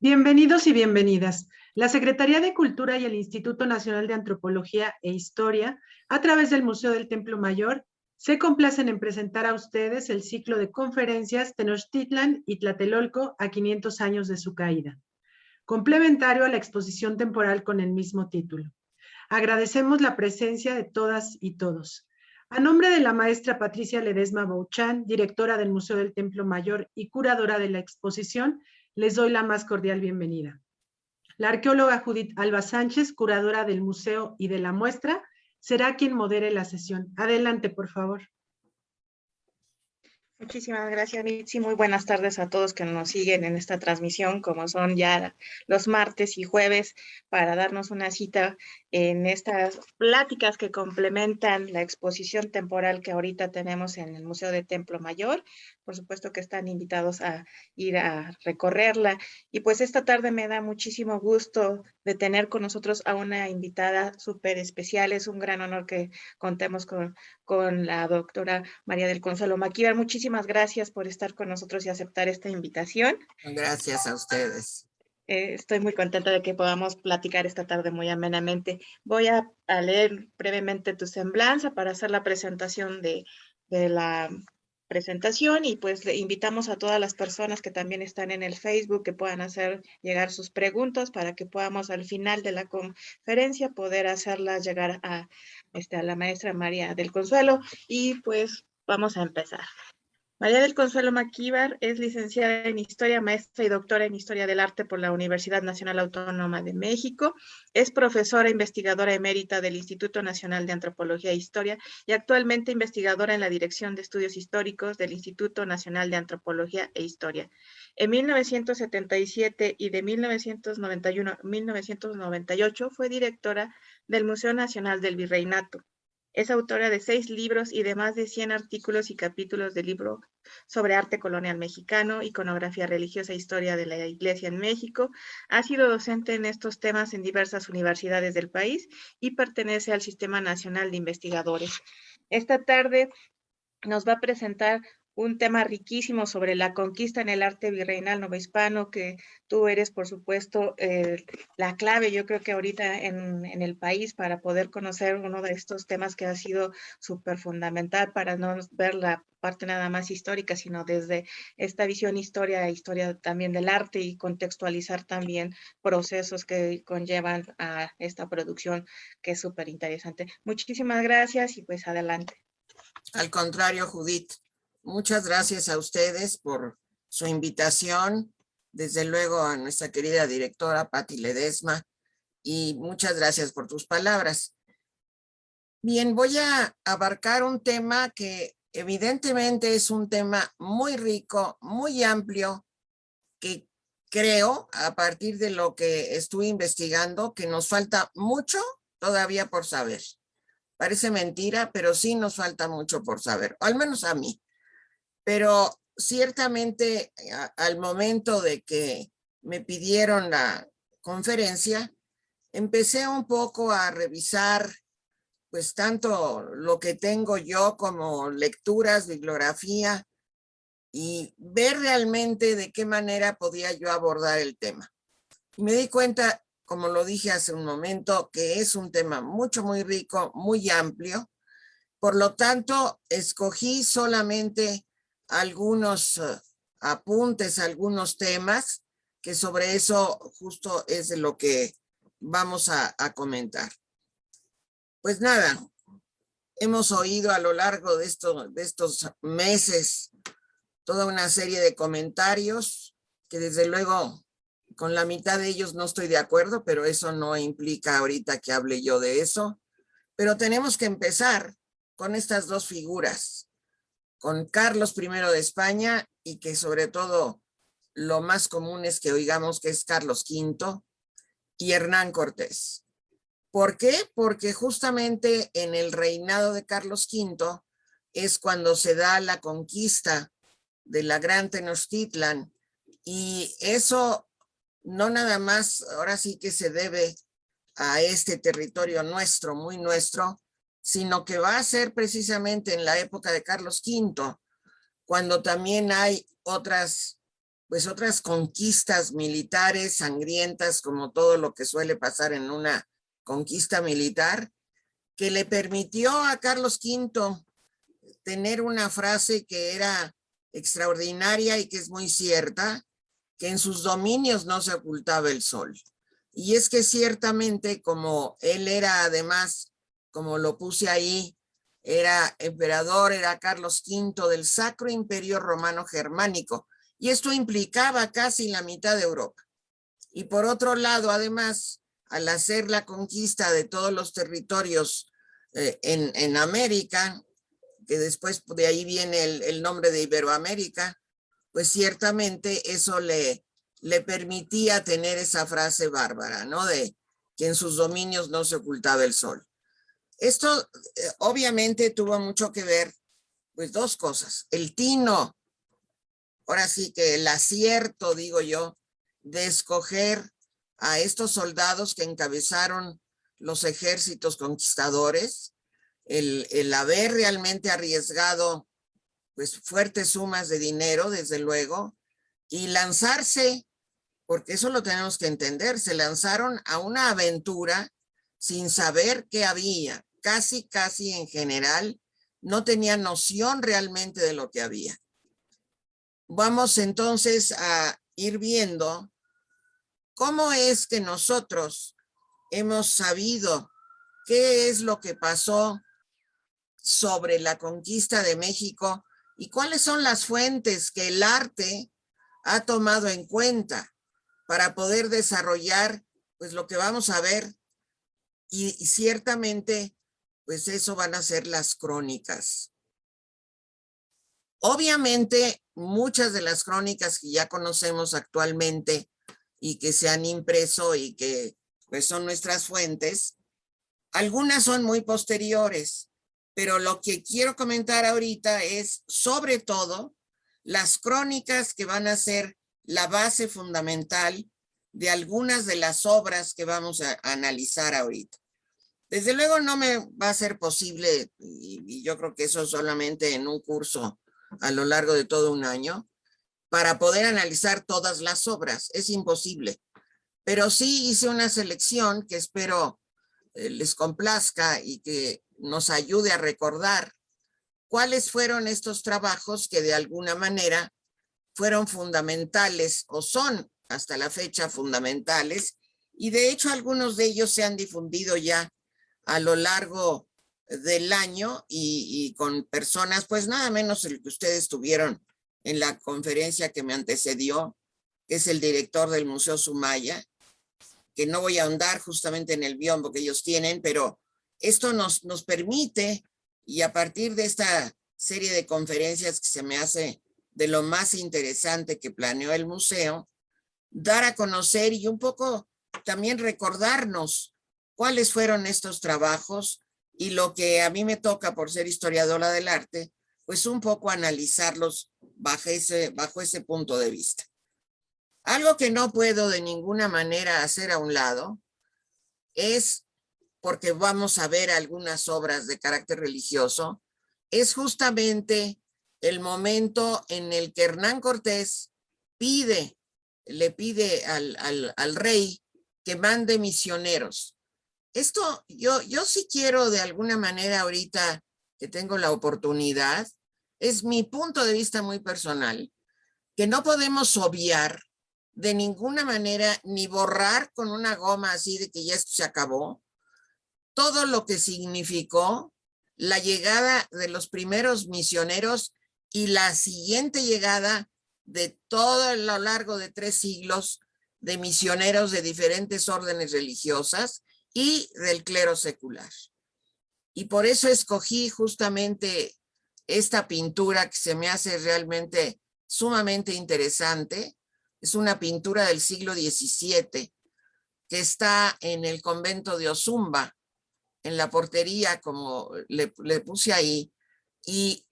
Bienvenidos y bienvenidas. La Secretaría de Cultura y el Instituto Nacional de Antropología e Historia, a través del Museo del Templo Mayor, se complacen en presentar a ustedes el ciclo de conferencias Tenochtitlan y Tlatelolco a 500 años de su caída, complementario a la exposición temporal con el mismo título. Agradecemos la presencia de todas y todos. A nombre de la maestra Patricia Ledesma Bouchan, directora del Museo del Templo Mayor y curadora de la exposición, les doy la más cordial bienvenida. La arqueóloga Judith Alba Sánchez, curadora del museo y de la muestra, será quien modere la sesión. Adelante, por favor. Muchísimas gracias, Mitzi. Muy buenas tardes a todos que nos siguen en esta transmisión, como son ya los martes y jueves, para darnos una cita en estas pláticas que complementan la exposición temporal que ahorita tenemos en el Museo de Templo Mayor. Por supuesto que están invitados a ir a recorrerla. Y pues esta tarde me da muchísimo gusto de tener con nosotros a una invitada súper especial. Es un gran honor que contemos con la doctora María del Consuelo Maquíbar. Muchísimas gracias por estar con nosotros y aceptar esta invitación. Gracias a ustedes. Estoy muy contenta de que podamos platicar esta tarde muy amenamente. Voy a leer brevemente tu semblanza para hacer la presentación de la presentación y pues le invitamos a todas las personas que también están en el Facebook que puedan hacer llegar sus preguntas para que podamos al final de la conferencia poder hacerlas llegar a la maestra María del Consuelo y pues vamos a empezar. María del Consuelo Maquíbar es licenciada en Historia, maestra y doctora en Historia del Arte por la Universidad Nacional Autónoma de México. Es profesora investigadora emérita del Instituto Nacional de Antropología e Historia y actualmente investigadora en la Dirección de Estudios Históricos del Instituto Nacional de Antropología e Historia. En 1977 y de 1991 a 1998 fue directora del Museo Nacional del Virreinato. Es autora de 6 libros y de más de 100 artículos y capítulos de libro sobre arte colonial mexicano, iconografía religiosa e historia de la Iglesia en México. Ha sido docente en estos temas en diversas universidades del país y pertenece al Sistema Nacional de Investigadores. Esta tarde nos va a presentar un tema riquísimo sobre la conquista en el arte virreinal novohispano, que tú eres, por supuesto, la clave, yo creo que ahorita en el país para poder conocer uno de estos temas que ha sido súper fundamental para no ver la parte nada más histórica, sino desde esta visión historia también del arte y contextualizar también procesos que conllevan a esta producción que es súper interesante. Muchísimas gracias y pues adelante. Al contrario, Judith, muchas gracias a ustedes por su invitación, desde luego a nuestra querida directora Pati Ledesma, y muchas gracias por tus palabras. Bien, voy a abarcar un tema que evidentemente es un tema muy rico, muy amplio, que creo, a partir de lo que estuve investigando, que nos falta mucho todavía por saber. Parece mentira, pero sí nos falta mucho por saber, o al menos a mí. Pero ciertamente al momento de que me pidieron la conferencia, empecé un poco a revisar pues tanto lo que tengo yo como lecturas, bibliografía, y ver realmente de qué manera podía yo abordar el tema. Y me di cuenta, como lo dije hace un momento, que es un tema muy rico, muy amplio. Por lo tanto, escogí solamente algunos apuntes, algunos temas, que sobre eso justo es de lo que vamos a comentar. Pues nada, hemos oído a lo largo de estos meses toda una serie de comentarios que desde luego con la mitad de ellos no estoy de acuerdo, pero eso no implica ahorita que hable yo de eso. Pero tenemos que empezar con estas dos figuras, con Carlos I de España, y que sobre todo lo más común es que oigamos que es Carlos V, y Hernán Cortés. ¿Por qué? Porque justamente en el reinado de Carlos V es cuando se da la conquista de la Gran Tenochtitlan, y eso no nada más, ahora sí que se debe a este territorio nuestro, muy nuestro, sino que va a ser precisamente en la época de Carlos V, cuando también hay otras pues otras conquistas militares sangrientas, como todo lo que suele pasar en una conquista militar, que le permitió a Carlos V tener una frase que era extraordinaria y que es muy cierta, que en sus dominios no se ocultaba el sol. Y es que ciertamente, como él era además, como lo puse ahí, era emperador, era Carlos V del Sacro Imperio Romano Germánico, y esto implicaba casi la mitad de Europa. Y por otro lado, además, al hacer la conquista de todos los territorios en América, que después de ahí viene el nombre de Iberoamérica, pues ciertamente eso le permitía tener esa frase bárbara, ¿no? De que en sus dominios no se ocultaba el sol. Esto obviamente tuvo mucho que ver, pues dos cosas. El tino, ahora sí que el acierto, digo yo, de escoger a estos soldados que encabezaron los ejércitos conquistadores, el haber realmente arriesgado pues fuertes sumas de dinero, desde luego, y lanzarse, porque eso lo tenemos que entender, se lanzaron a una aventura sin saber qué había, casi en general, no tenían noción realmente de lo que había. Vamos entonces a ir viendo cómo es que nosotros hemos sabido qué es lo que pasó sobre la conquista de México y cuáles son las fuentes que el arte ha tomado en cuenta para poder desarrollar pues lo que vamos a ver, y ciertamente pues eso van a ser las crónicas. Obviamente muchas de las crónicas que ya conocemos actualmente y que se han impreso y que pues son nuestras fuentes, algunas son muy posteriores, pero lo que quiero comentar ahorita es sobre todo las crónicas que van a ser la base fundamental de algunas de las obras que vamos a analizar ahorita. Desde luego no me va a ser posible, y yo creo que eso solamente en un curso a lo largo de todo un año, para poder analizar todas las obras, es imposible. Pero sí hice una selección que espero les complazca y que nos ayude a recordar cuáles fueron estos trabajos que de alguna manera fueron fundamentales o son hasta la fecha fundamentales, y de hecho algunos de ellos se han difundido ya a lo largo del año y con personas, pues nada menos el que ustedes tuvieron en la conferencia que me antecedió, que es el director del Museo Sumaya, que no voy a ahondar justamente en el biombo que ellos tienen, pero esto nos permite, y a partir de esta serie de conferencias que se me hace de lo más interesante que planeó el museo, dar a conocer y un poco también recordarnos cuáles fueron estos trabajos y lo que a mí me toca por ser historiadora del arte, pues un poco analizarlos bajo ese punto de vista. Algo que no puedo de ninguna manera hacer a un lado es, porque vamos a ver algunas obras de carácter religioso, es justamente el momento en el que Hernán Cortés le pide al rey que mande misioneros. Esto yo sí quiero de alguna manera ahorita que tengo la oportunidad, es mi punto de vista muy personal, que no podemos obviar de ninguna manera ni borrar con una goma así de que ya esto se acabó, todo lo que significó la llegada de los primeros misioneros y la siguiente llegada de todo lo largo de 3 siglos de misioneros de diferentes órdenes religiosas y del clero secular. Y por eso escogí justamente esta pintura que se me hace realmente sumamente interesante. Es una pintura del siglo XVII que está en el convento de Ozumba, en la portería, como le puse ahí, y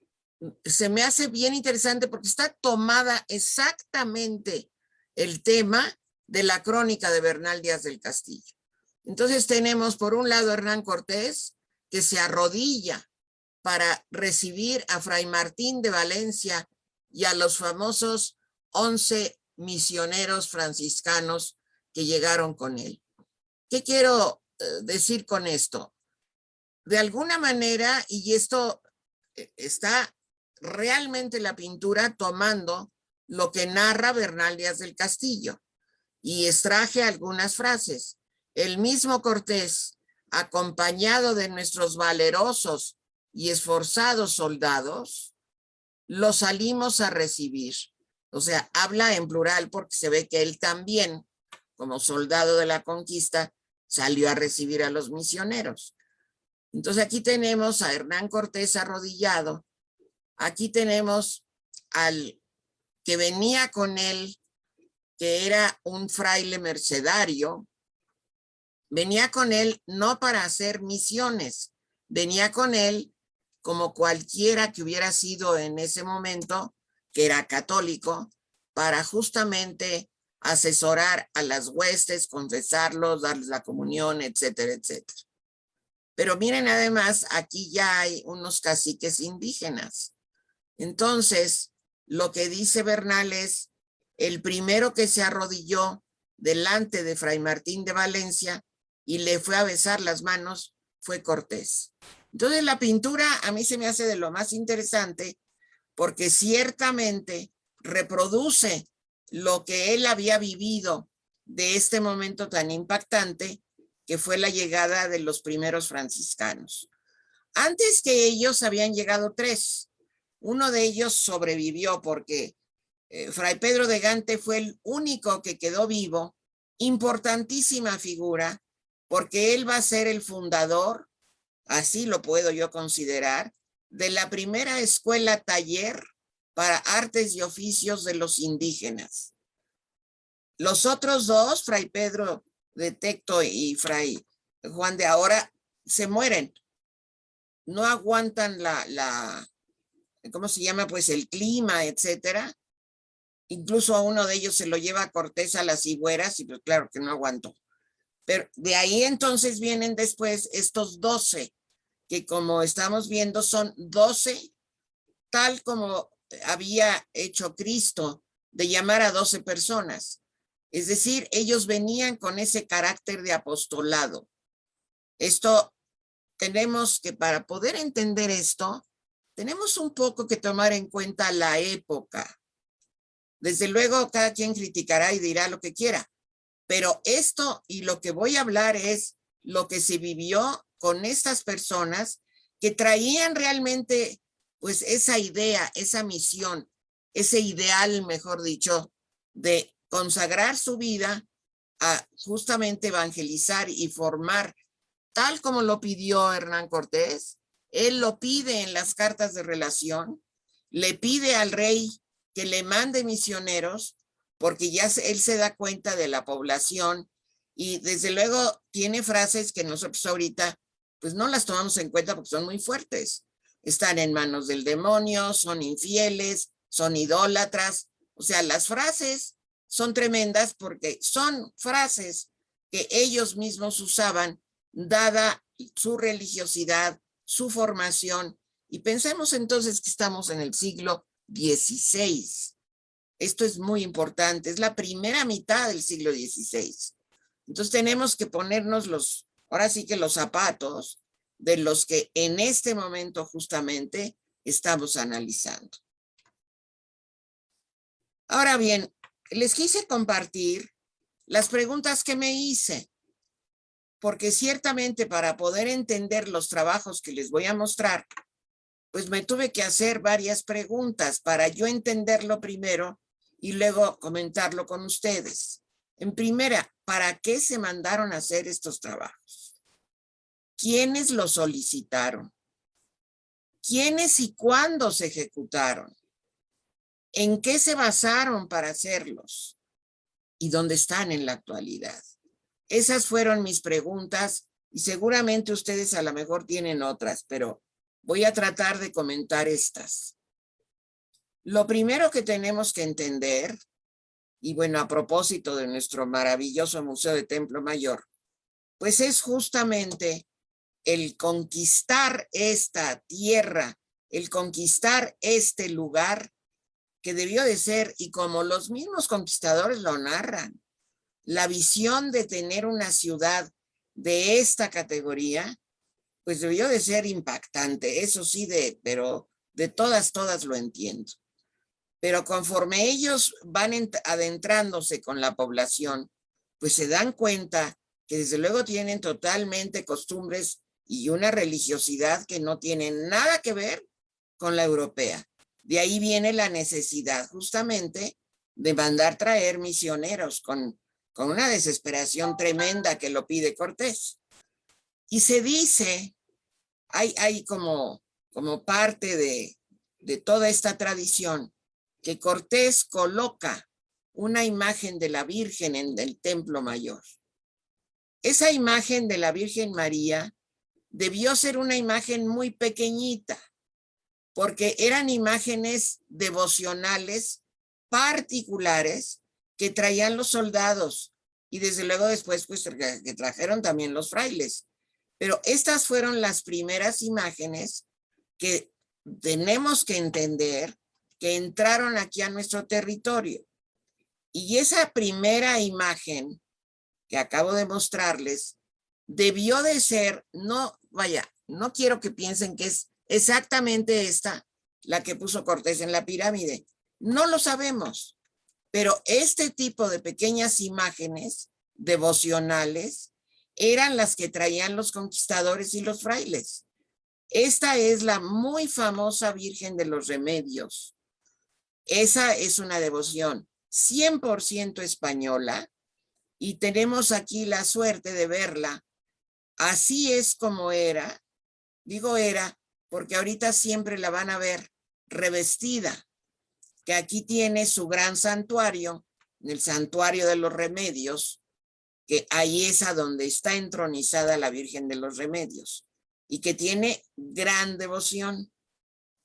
se me hace bien interesante porque está tomada exactamente el tema de la crónica de Bernal Díaz del Castillo. Entonces tenemos por un lado Hernán Cortés, que se arrodilla para recibir a Fray Martín de Valencia y a los famosos 11 misioneros franciscanos que llegaron con él. ¿Qué quiero decir con esto? De alguna manera, y esto está realmente la pintura tomando lo que narra Bernal Díaz del Castillo, y extraje algunas frases. El mismo Cortés, acompañado de nuestros valerosos y esforzados soldados, los salimos a recibir. O sea, habla en plural porque se ve que él también, como soldado de la conquista, salió a recibir a los misioneros. Entonces aquí tenemos a Hernán Cortés arrodillado. Aquí tenemos al que venía con él, que era un fraile mercedario. Venía con él no para hacer misiones, venía con él como cualquiera que hubiera sido en ese momento, que era católico, para justamente asesorar a las huestes, confesarlos, darles la comunión, etcétera, etcétera. Pero miren, además, aquí ya hay unos caciques indígenas. Entonces, lo que dice Bernal es, el primero que se arrodilló delante de Fray Martín de Valencia y le fue a besar las manos fue Cortés. Entonces, la pintura a mí se me hace de lo más interesante porque ciertamente reproduce lo que él había vivido de este momento tan impactante que fue la llegada de los primeros franciscanos. Antes que ellos habían llegado 3. Uno de ellos sobrevivió porque Fray Pedro de Gante fue el único que quedó vivo, importantísima figura, porque él va a ser el fundador, así lo puedo yo considerar, de la primera escuela taller para artes y oficios de los indígenas. Los otros 2, Fray Pedro de Tecto y Fray Juan de Ahora, se mueren. No aguantan ¿cómo se llama? Pues el clima, etcétera. Incluso a uno de ellos se lo lleva a Cortés a las higueras y pues claro que no aguantó. Pero de ahí entonces vienen después estos 12, que como estamos viendo son 12, tal como había hecho Cristo, de llamar a 12 personas. Es decir, ellos venían con ese carácter de apostolado. Esto tenemos que, para poder entender esto, tenemos un poco que tomar en cuenta la época. Desde luego, cada quien criticará y dirá lo que quiera, pero esto y lo que voy a hablar es lo que se vivió con estas personas que traían realmente pues esa idea, esa misión, ese ideal, mejor dicho, de consagrar su vida a justamente evangelizar y formar, tal como lo pidió Hernán Cortés. Él lo pide en las cartas de relación, le pide al rey que le mande misioneros, porque ya él se da cuenta de la población y desde luego tiene frases que nosotros ahorita pues no las tomamos en cuenta porque son muy fuertes. Están en manos del demonio, son infieles, son idólatras. O sea, las frases son tremendas porque son frases que ellos mismos usaban dada su religiosidad, su formación. Y pensemos entonces que estamos en el siglo XVI. Esto es muy importante, es la primera mitad del siglo XVI. Entonces tenemos que ponernos ahora sí que los zapatos de los que en este momento justamente estamos analizando. Ahora bien, les quise compartir las preguntas que me hice, porque ciertamente para poder entender los trabajos que les voy a mostrar, pues me tuve que hacer varias preguntas para yo entenderlo primero y luego comentarlo con ustedes. En primera, ¿para qué se mandaron a hacer estos trabajos? ¿Quiénes los solicitaron? ¿Quiénes y cuándo se ejecutaron? ¿En qué se basaron para hacerlos? ¿Y dónde están en la actualidad? Esas fueron mis preguntas y seguramente ustedes a lo mejor tienen otras, pero voy a tratar de comentar estas. Lo primero que tenemos que entender, y bueno, a propósito de nuestro maravilloso Museo de Templo Mayor, pues es justamente el conquistar esta tierra, el conquistar este lugar que debió de ser, y como los mismos conquistadores lo narran, la visión de tener una ciudad de esta categoría, pues debió de ser impactante. Eso sí, pero de todas lo entiendo. Pero conforme ellos van adentrándose con la población, pues se dan cuenta que desde luego tienen totalmente costumbres y una religiosidad que no tienen nada que ver con la europea. De ahí viene la necesidad justamente de mandar traer misioneros con una desesperación tremenda que lo pide Cortés. Y se dice, hay como parte de toda esta tradición, que Cortés coloca una imagen de la Virgen en el Templo Mayor. Esa imagen de la Virgen María debió ser una imagen muy pequeñita, porque eran imágenes devocionales particulares que traían los soldados y desde luego después pues que trajeron también los frailes. Pero estas fueron las primeras imágenes que tenemos que entender que entraron aquí a nuestro territorio. Y esa primera imagen que acabo de mostrarles debió de ser, no quiero que piensen que es exactamente esta la que puso Cortés en la pirámide. No lo sabemos, pero este tipo de pequeñas imágenes devocionales eran las que traían los conquistadores y los frailes. Esta es la muy famosa Virgen de los Remedios. Esa es una devoción 100% española y tenemos aquí la suerte de verla. Así es como era. Digo era porque ahorita siempre la van a ver revestida, que aquí tiene su gran santuario, el Santuario de los Remedios, que ahí es a donde está entronizada la Virgen de los Remedios y que tiene gran devoción.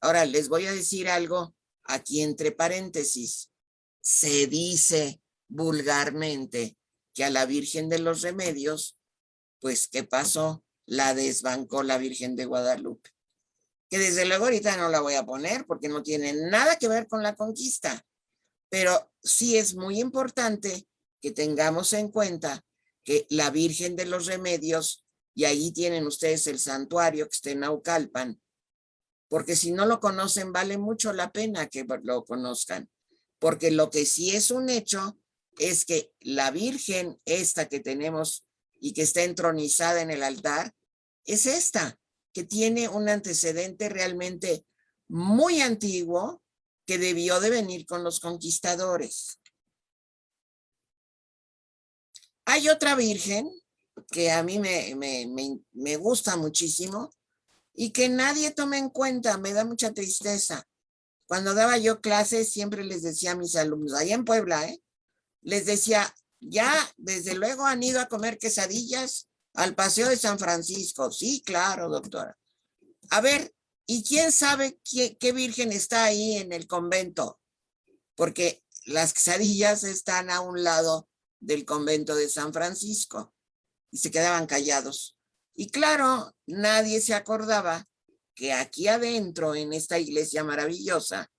Ahora les voy a decir algo aquí entre paréntesis. Se dice vulgarmente que a la Virgen de los Remedios, pues, ¿qué pasó? La desbancó la Virgen de Guadalupe. Que desde luego ahorita no la voy a poner porque no tiene nada que ver con la conquista. Pero sí es muy importante que tengamos en cuenta que la Virgen de los Remedios, y ahí tienen ustedes el santuario que está en Naucalpan, porque si no lo conocen vale mucho la pena que lo conozcan, porque lo que sí es un hecho es que la Virgen esta que tenemos y que está entronizada en el altar, es esta, que tiene un antecedente realmente muy antiguo que debió de venir con los conquistadores. Hay otra Virgen que a mí me gusta muchísimo y que nadie toma en cuenta, me da mucha tristeza. Cuando daba yo clases siempre les decía a mis alumnos, allá en Puebla, les decía, ya desde luego han ido a comer quesadillas al Paseo de San Francisco. Sí, claro, doctora. A ver, ¿y quién sabe qué virgen está ahí en el convento? Porque las quesadillas están a un lado del convento de San Francisco y se quedaban callados. Y claro, nadie se acordaba que aquí adentro, en esta iglesia maravillosa,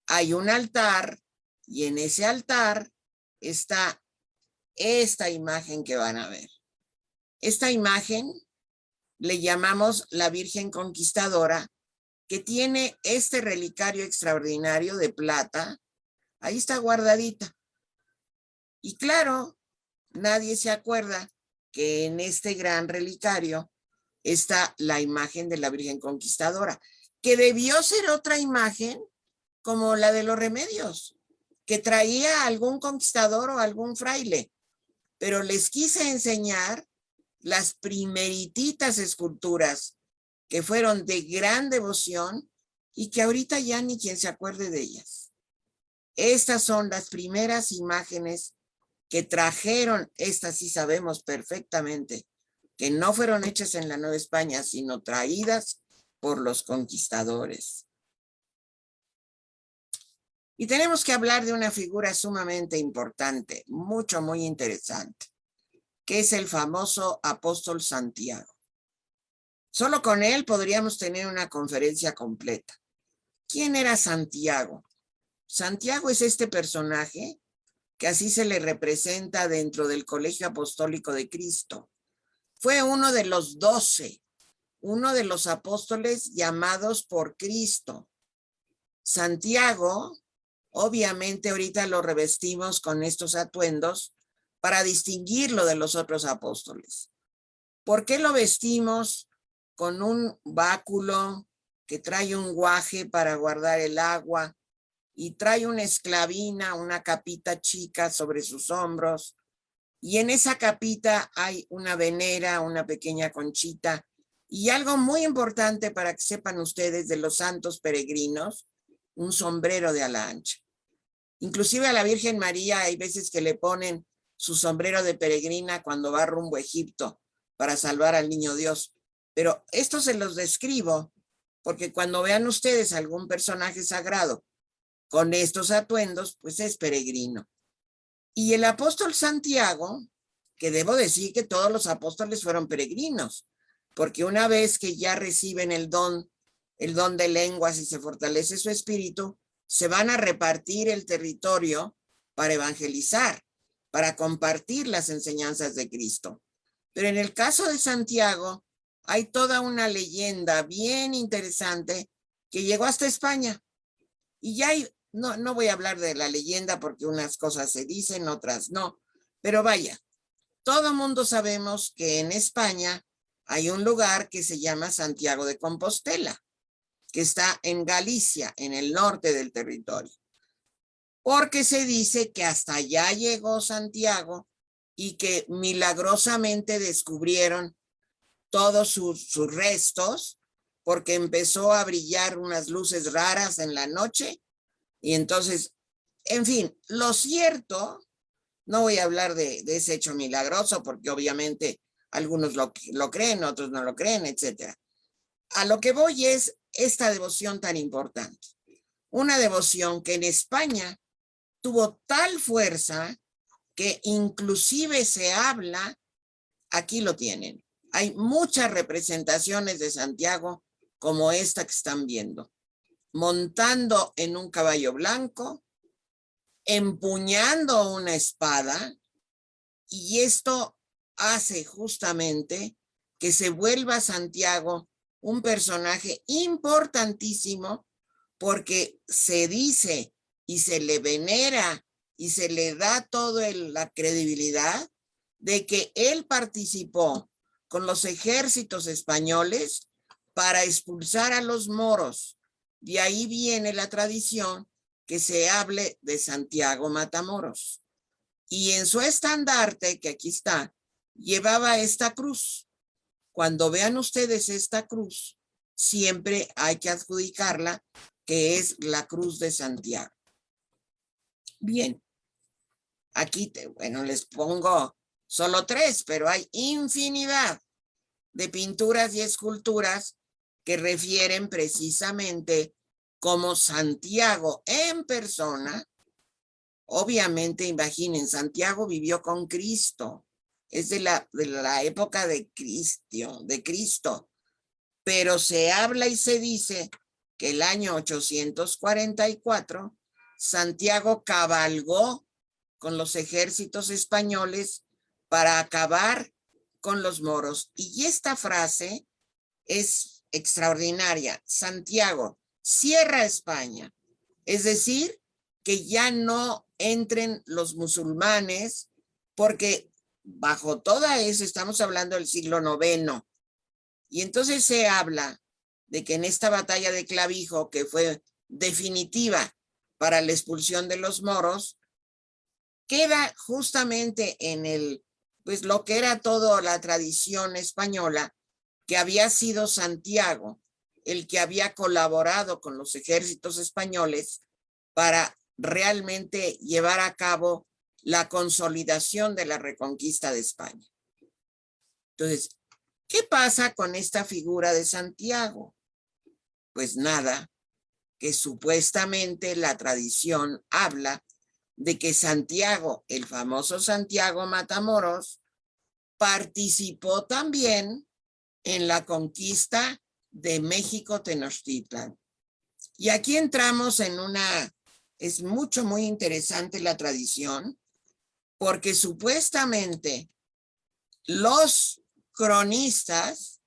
hay un altar y en ese altar está esta imagen que van a ver. Esta imagen le llamamos la Virgen Conquistadora, que tiene este relicario extraordinario de plata. Ahí está guardadita. Y claro, nadie se acuerda que en este gran relicario está la imagen de la Virgen Conquistadora, que debió ser otra imagen como la de los Remedios, que traía algún conquistador o algún fraile. Pero les quise enseñar las primerititas esculturas que fueron de gran devoción y que ahorita ya ni quien se acuerde de ellas. Estas son las primeras imágenes que trajeron, estas sí sabemos perfectamente, que no fueron hechas en la Nueva España, sino traídas por los conquistadores. Y tenemos que hablar de una figura sumamente importante, muy interesante, que es el famoso apóstol Santiago. Solo con él podríamos tener una conferencia completa. ¿Quién era Santiago? Santiago es este personaje que así se le representa dentro del Colegio Apostólico de Cristo. Fue uno de los 12, uno de los apóstoles llamados por Cristo. Santiago, obviamente ahorita lo revestimos con estos atuendos para distinguirlo de los otros apóstoles. ¿Por qué lo vestimos con un báculo que trae un guaje para guardar el agua y trae una esclavina, una capita chica sobre sus hombros? Y en esa capita hay una venera, una pequeña conchita y algo muy importante para que sepan ustedes de los santos peregrinos, un sombrero de ala ancha. Inclusive a la Virgen María hay veces que le ponen su sombrero de peregrina cuando va rumbo a Egipto para salvar al niño Dios. Pero esto se los describo porque cuando vean ustedes algún personaje sagrado con estos atuendos, pues es peregrino. Y el apóstol Santiago, que debo decir que todos los apóstoles fueron peregrinos, porque una vez que ya reciben el don de lenguas y se fortalece su espíritu, se van a repartir el territorio para evangelizar, para compartir las enseñanzas de Cristo. Pero en el caso de Santiago, hay toda una leyenda bien interesante que llegó hasta España. Y ya hay, no voy a hablar de la leyenda porque unas cosas se dicen, otras no. Pero vaya, todo mundo sabemos que en España hay un lugar que se llama Santiago de Compostela, que está en Galicia, en el norte del territorio. Porque se dice que hasta allá llegó Santiago y que milagrosamente descubrieron todos sus restos, porque empezó a brillar unas luces raras en la noche. Y entonces, en fin, lo cierto, no voy a hablar de ese hecho milagroso, porque obviamente algunos lo creen, otros no lo creen, etc. A lo que voy es esta devoción tan importante. Una devoción que en España tuvo tal fuerza que inclusive se habla, aquí lo tienen, hay muchas representaciones de Santiago como esta que están viendo, montando en un caballo blanco, empuñando una espada, y esto hace justamente que se vuelva Santiago un personaje importantísimo, porque se dice y se le venera y se le da toda la credibilidad de que él participó con los ejércitos españoles para expulsar a los moros. De ahí viene la tradición que se hable de Santiago Matamoros. Y en su estandarte, que aquí está, llevaba esta cruz. Cuando vean ustedes esta cruz, siempre hay que adjudicarla, que es la cruz de Santiago. Bien, aquí, bueno, les pongo solo 3, pero hay infinidad de pinturas y esculturas que refieren precisamente cómo Santiago en persona, obviamente imaginen, Santiago vivió con Cristo, es de la época de Cristo, pero se habla y se dice que el año 844 Santiago cabalgó con los ejércitos españoles para acabar con los moros. Y esta frase es extraordinaria. Santiago cierra España, es decir, que ya no entren los musulmanes, porque bajo toda eso estamos hablando del siglo IX. Y entonces se habla de que en esta batalla de Clavijo, que fue definitiva para la expulsión de los moros, queda justamente en pues lo que era toda la tradición española, que había sido Santiago el que había colaborado con los ejércitos españoles para realmente llevar a cabo la consolidación de la reconquista de España. Entonces, ¿qué pasa con esta figura de Santiago? Pues nada, que supuestamente la tradición habla de que Santiago, el famoso Santiago Matamoros, participó también en la conquista de México Tenochtitlan. Y aquí entramos en una es muy interesante la tradición, porque supuestamente los cronistas,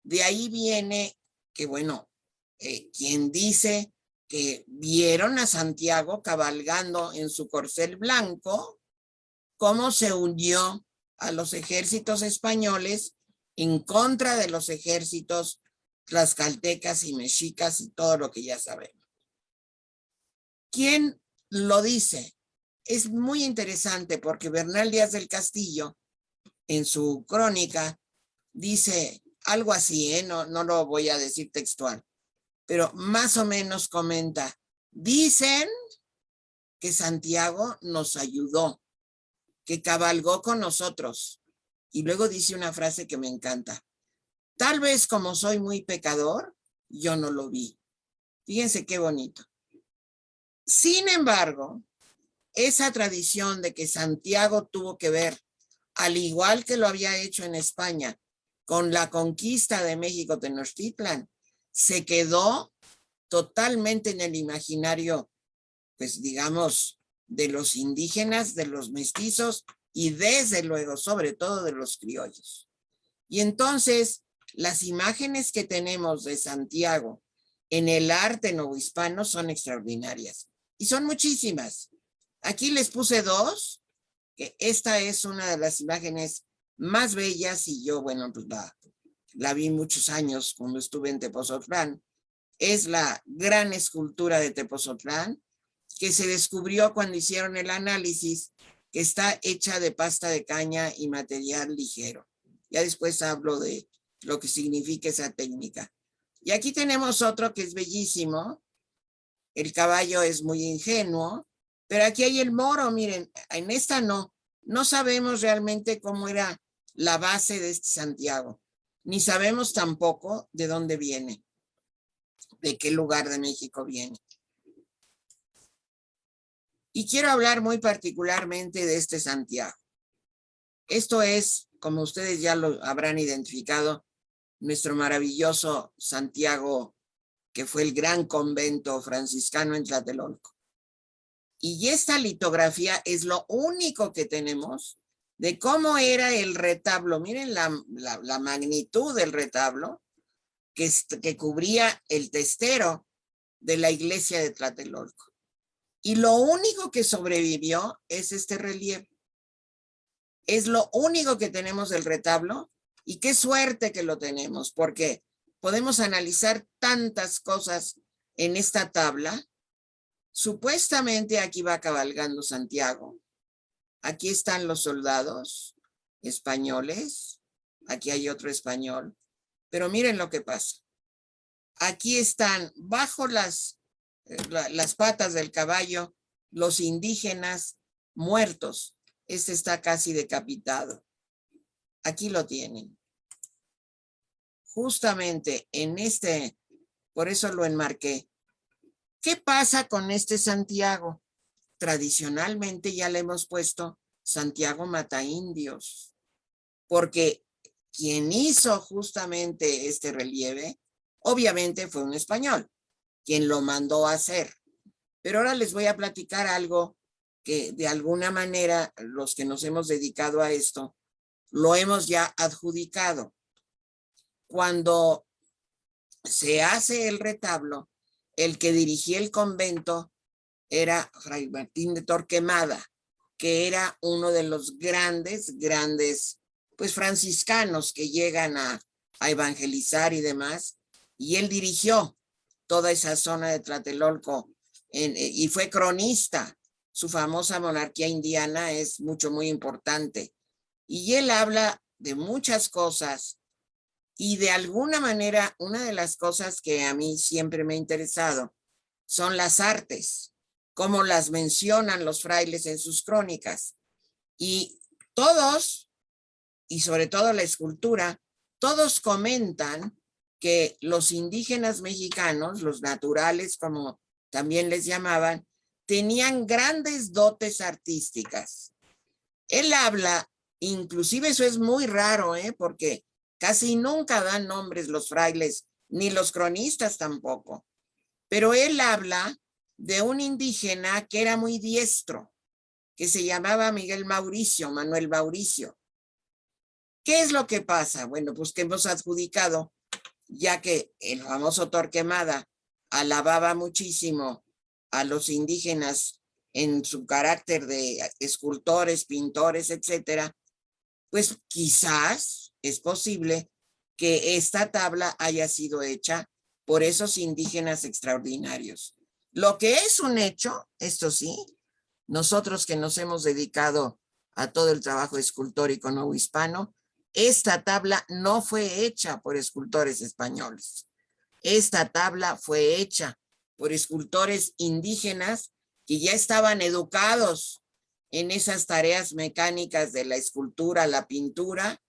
de ahí viene que, bueno, quien dice que vieron a Santiago cabalgando en su corcel blanco, cómo se unió a los ejércitos españoles en contra de los ejércitos tlaxcaltecas y mexicas y todo lo que ya sabemos. ¿Quién lo dice? Es muy interesante porque Bernal Díaz del Castillo, en su crónica, dice algo así, no lo voy a decir textual, pero más o menos comenta, dicen que Santiago nos ayudó, que cabalgó con nosotros. Y luego dice una frase que me encanta. Tal vez como soy muy pecador, yo no lo vi. Fíjense qué bonito. Sin embargo, esa tradición de que Santiago tuvo que ver, al igual que lo había hecho en España, con la conquista de México Tenochtitlan, se quedó totalmente en el imaginario, pues digamos, de los indígenas, de los mestizos y desde luego, sobre todo, de los criollos. Y entonces, las imágenes que tenemos de Santiago en el arte novohispano son extraordinarias y son muchísimas. Aquí les puse dos, que esta es una de las imágenes más bellas y yo, bueno, pues la vi muchos años cuando estuve en Tepozotlán. Es la gran escultura de Tepozotlán que se descubrió cuando hicieron el análisis, que está hecha de pasta de caña y material ligero. Ya después hablo de lo que significa esa técnica. Y aquí tenemos otro que es bellísimo. El caballo es muy ingenuo, pero aquí hay el moro, miren, en esta no sabemos realmente cómo era la base de este Santiago, ni sabemos tampoco de dónde viene, de qué lugar de México viene. Y quiero hablar muy particularmente de este Santiago. Esto es, como ustedes ya lo habrán identificado, nuestro maravilloso Santiago, que fue el gran convento franciscano en Tlatelolco. Y esta litografía es lo único que tenemos de cómo era el retablo. Miren la magnitud del retablo que cubría el testero de la iglesia de Tlatelolco. Y lo único que sobrevivió es este relieve. Es lo único que tenemos del retablo y qué suerte que lo tenemos, porque podemos analizar tantas cosas en esta tabla. Supuestamente aquí va cabalgando Santiago. Aquí están los soldados españoles. Aquí hay otro español. Pero miren lo que pasa. Aquí están bajo las patas del caballo los indígenas muertos. Este está casi decapitado. Aquí lo tienen. Justamente en este, por eso lo enmarqué. ¿Qué pasa con este Santiago? Tradicionalmente ya le hemos puesto Santiago Mataindios, porque quien hizo justamente este relieve, obviamente fue un español, quien lo mandó a hacer. Pero ahora les voy a platicar algo que de alguna manera los que nos hemos dedicado a esto, lo hemos ya adjudicado. Cuando se hace el retablo, el que dirigía el convento era Fray Martín de Torquemada, que era uno de los grandes, pues franciscanos que llegan a evangelizar y demás, y él dirigió toda esa zona de Tlatelolco y fue cronista. Su famosa monarquía indiana es muy importante. Y él habla de muchas cosas y de alguna manera una de las cosas que a mí siempre me ha interesado son las artes, como las mencionan los frailes en sus crónicas. Y todos, y sobre todo la escultura, todos comentan que los indígenas mexicanos, los naturales como también les llamaban, tenían grandes dotes artísticas. Él habla, inclusive eso es muy raro, porque casi nunca dan nombres los frailes, ni los cronistas tampoco. Pero él habla de un indígena que era muy diestro, que se llamaba Manuel Mauricio. ¿Qué es lo que pasa? Bueno, pues que hemos adjudicado, ya que el famoso Torquemada alababa muchísimo a los indígenas en su carácter de escultores, pintores, etcétera, pues quizás es posible que esta tabla haya sido hecha por esos indígenas extraordinarios. Lo que es un hecho, esto sí, nosotros que nos hemos dedicado a todo el trabajo escultórico novohispano, esta tabla no fue hecha por escultores españoles. Esta tabla fue hecha por escultores indígenas que ya estaban educados en esas tareas mecánicas de la escultura, la pintura.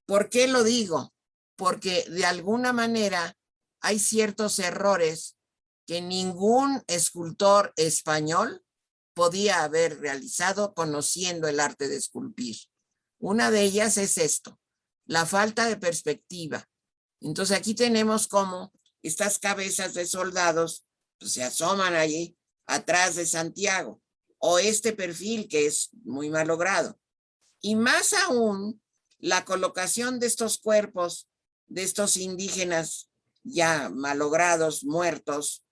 ¿Por qué lo digo? Porque de alguna manera hay ciertos errores que ningún escultor español podía haber realizado conociendo el arte de esculpir. Una de ellas es esto, la falta de perspectiva. Entonces aquí tenemos cómo estas cabezas de soldados pues, se asoman allí atrás de Santiago, o este perfil que es muy mal logrado. Y más aún, la colocación de estos cuerpos, de estos indígenas ya malogrados, muertos,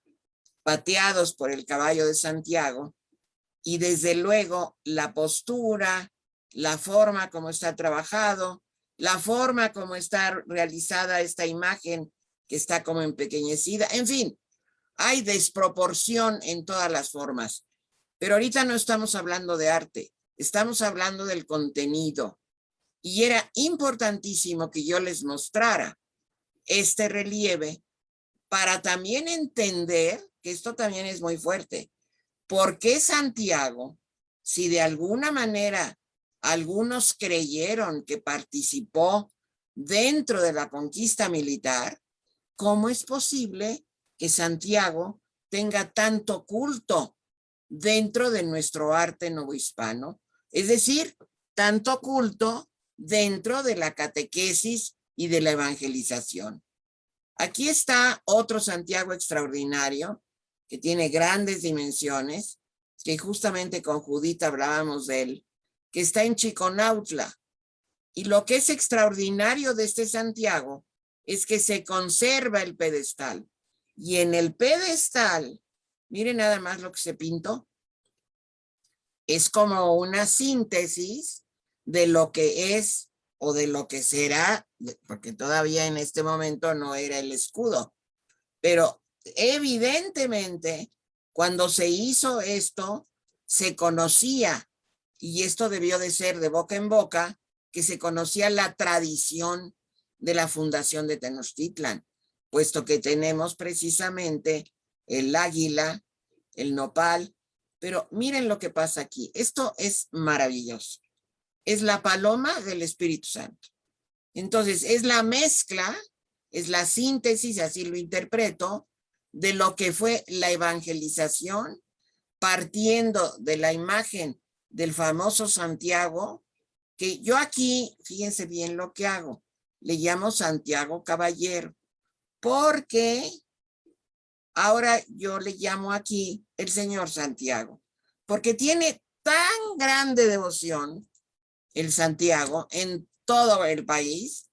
pateados por el caballo de Santiago, y desde luego la postura, la forma como está trabajado, la forma como está realizada esta imagen que está como empequeñecida, en fin, hay desproporción en todas las formas. Pero ahorita no estamos hablando de arte, estamos hablando del contenido. Y era importantísimo que yo les mostrara este relieve para también entender, que esto también es muy fuerte, ¿por qué Santiago, si de alguna manera algunos creyeron que participó dentro de la conquista militar, cómo es posible que Santiago tenga tanto culto dentro de nuestro arte novohispano? Es decir, tanto culto dentro de la catequesis y de la evangelización. Aquí está otro Santiago extraordinario, que tiene grandes dimensiones, que justamente con Judith hablábamos de él, que está en Chiconautla. Y lo que es extraordinario de este Santiago es que se conserva el pedestal. Y en el pedestal, miren nada más lo que se pintó. Es como una síntesis de lo que es o de lo que será, porque todavía en este momento no era el escudo. Pero evidentemente, cuando se hizo esto, se conocía, y esto debió de ser de boca en boca, que se conocía la tradición de la fundación de Tenochtitlan, puesto que tenemos precisamente el águila, el nopal, pero miren lo que pasa aquí. Esto es maravilloso. Es la paloma del Espíritu Santo. Entonces, es la mezcla, es la síntesis, así lo interpreto, de lo que fue la evangelización, partiendo de la imagen del famoso Santiago, que yo aquí, fíjense bien lo que hago, le llamo Santiago Caballero, porque ahora yo le llamo aquí el Señor Santiago, porque tiene tan grande devoción el Santiago en todo el país,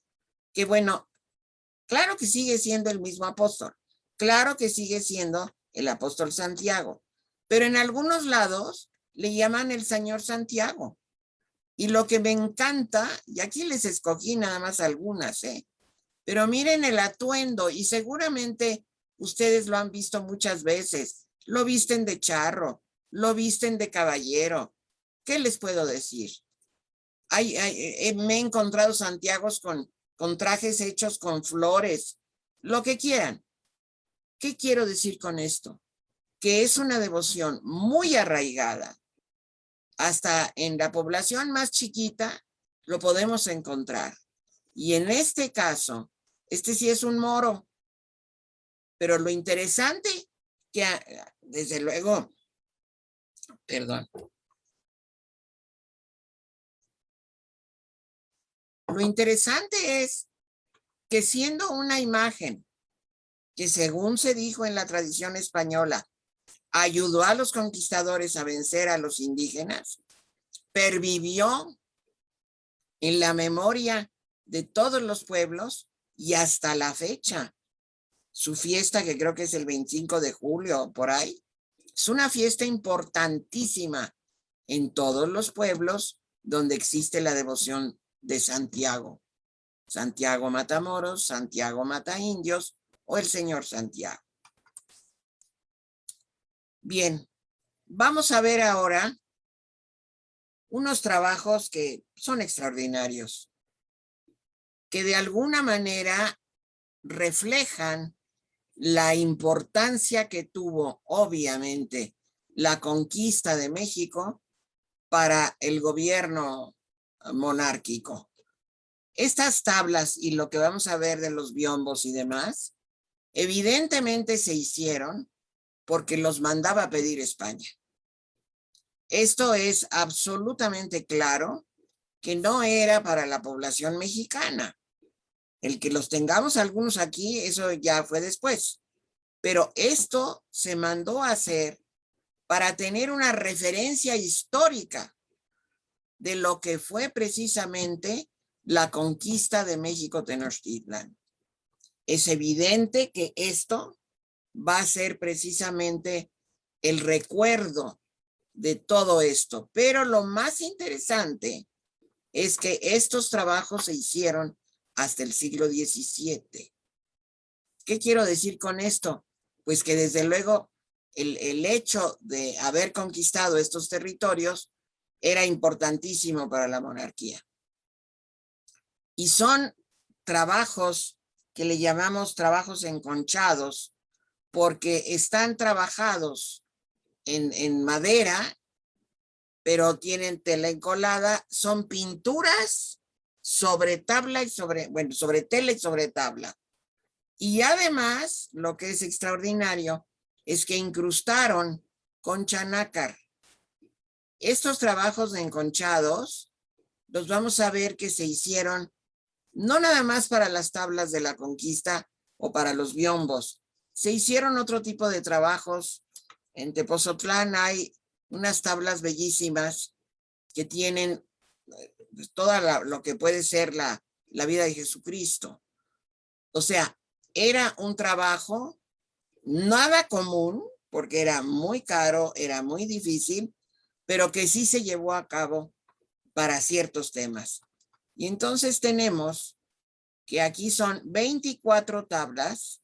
que bueno, claro que sigue siendo el mismo apóstol, claro que sigue siendo el apóstol Santiago, pero en algunos lados le llaman el Señor Santiago. Y lo que me encanta, y aquí les escogí nada más algunas, pero miren el atuendo, y seguramente ustedes lo han visto muchas veces, lo visten de charro, lo visten de caballero. ¿Qué les puedo decir? Me he encontrado Santiagos con trajes hechos con flores, lo que quieran. ¿Qué quiero decir con esto? Que es una devoción muy arraigada. Hasta en la población más chiquita lo podemos encontrar. Y en este caso, este sí es un moro. Pero lo interesante que, desde luego, perdón. Lo interesante es que siendo una imagen que según se dijo en la tradición española, ayudó a los conquistadores a vencer a los indígenas, pervivió en la memoria de todos los pueblos y hasta la fecha. Su fiesta, que creo que es el 25 de julio, por ahí, es una fiesta importantísima en todos los pueblos donde existe la devoción de Santiago. Santiago Matamoros, Santiago Mataindios o el Señor Santiago. Bien, vamos a ver ahora unos trabajos que son extraordinarios, que de alguna manera reflejan la importancia que tuvo, obviamente, la conquista de México para el gobierno monárquico. Estas tablas y lo que vamos a ver de los biombos y demás, evidentemente se hicieron porque los mandaba a pedir España. Esto es absolutamente claro que no era para la población mexicana. El que los tengamos algunos aquí, eso ya fue después. Pero esto se mandó a hacer para tener una referencia histórica de lo que fue precisamente la conquista de México Tenochtitlan. Es evidente que esto va a ser precisamente el recuerdo de todo esto. Pero lo más interesante es que estos trabajos se hicieron hasta el siglo XVII. ¿Qué quiero decir con esto? Pues que desde luego el hecho de haber conquistado estos territorios era importantísimo para la monarquía. Y son trabajos que le llamamos trabajos enconchados porque están trabajados en madera, pero tienen tela encolada, son pinturas sobre tabla y sobre tela y sobre tabla. Y además, lo que es extraordinario es que incrustaron concha nácar. Estos trabajos de enconchados los vamos a ver que se hicieron no nada más para las tablas de la conquista o para los biombos. Se hicieron otro tipo de trabajos. En Tepozotlán hay unas tablas bellísimas que tienen toda lo que puede ser la vida de Jesucristo. O sea, era un trabajo nada común, porque era muy caro, era muy difícil, pero que sí se llevó a cabo para ciertos temas. Y entonces tenemos que aquí son 24 tablas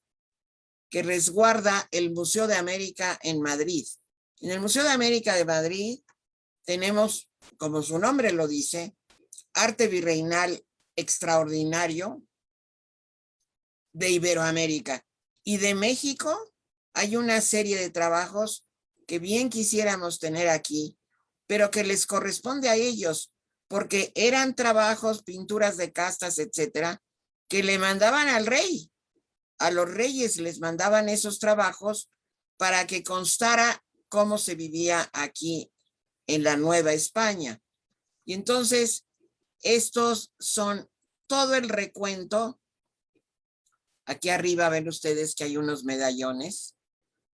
que resguarda el Museo de América en Madrid. En el Museo de América de Madrid tenemos, como su nombre lo dice, arte virreinal extraordinario de Iberoamérica. Y de México hay una serie de trabajos que bien quisiéramos tener aquí, pero que les corresponde a ellos, porque eran trabajos, pinturas de castas, etcétera, que le mandaban al rey. A los reyes les mandaban esos trabajos para que constara cómo se vivía aquí en la Nueva España. Y entonces, estos son todo el recuento. Aquí arriba ven ustedes que hay unos medallones.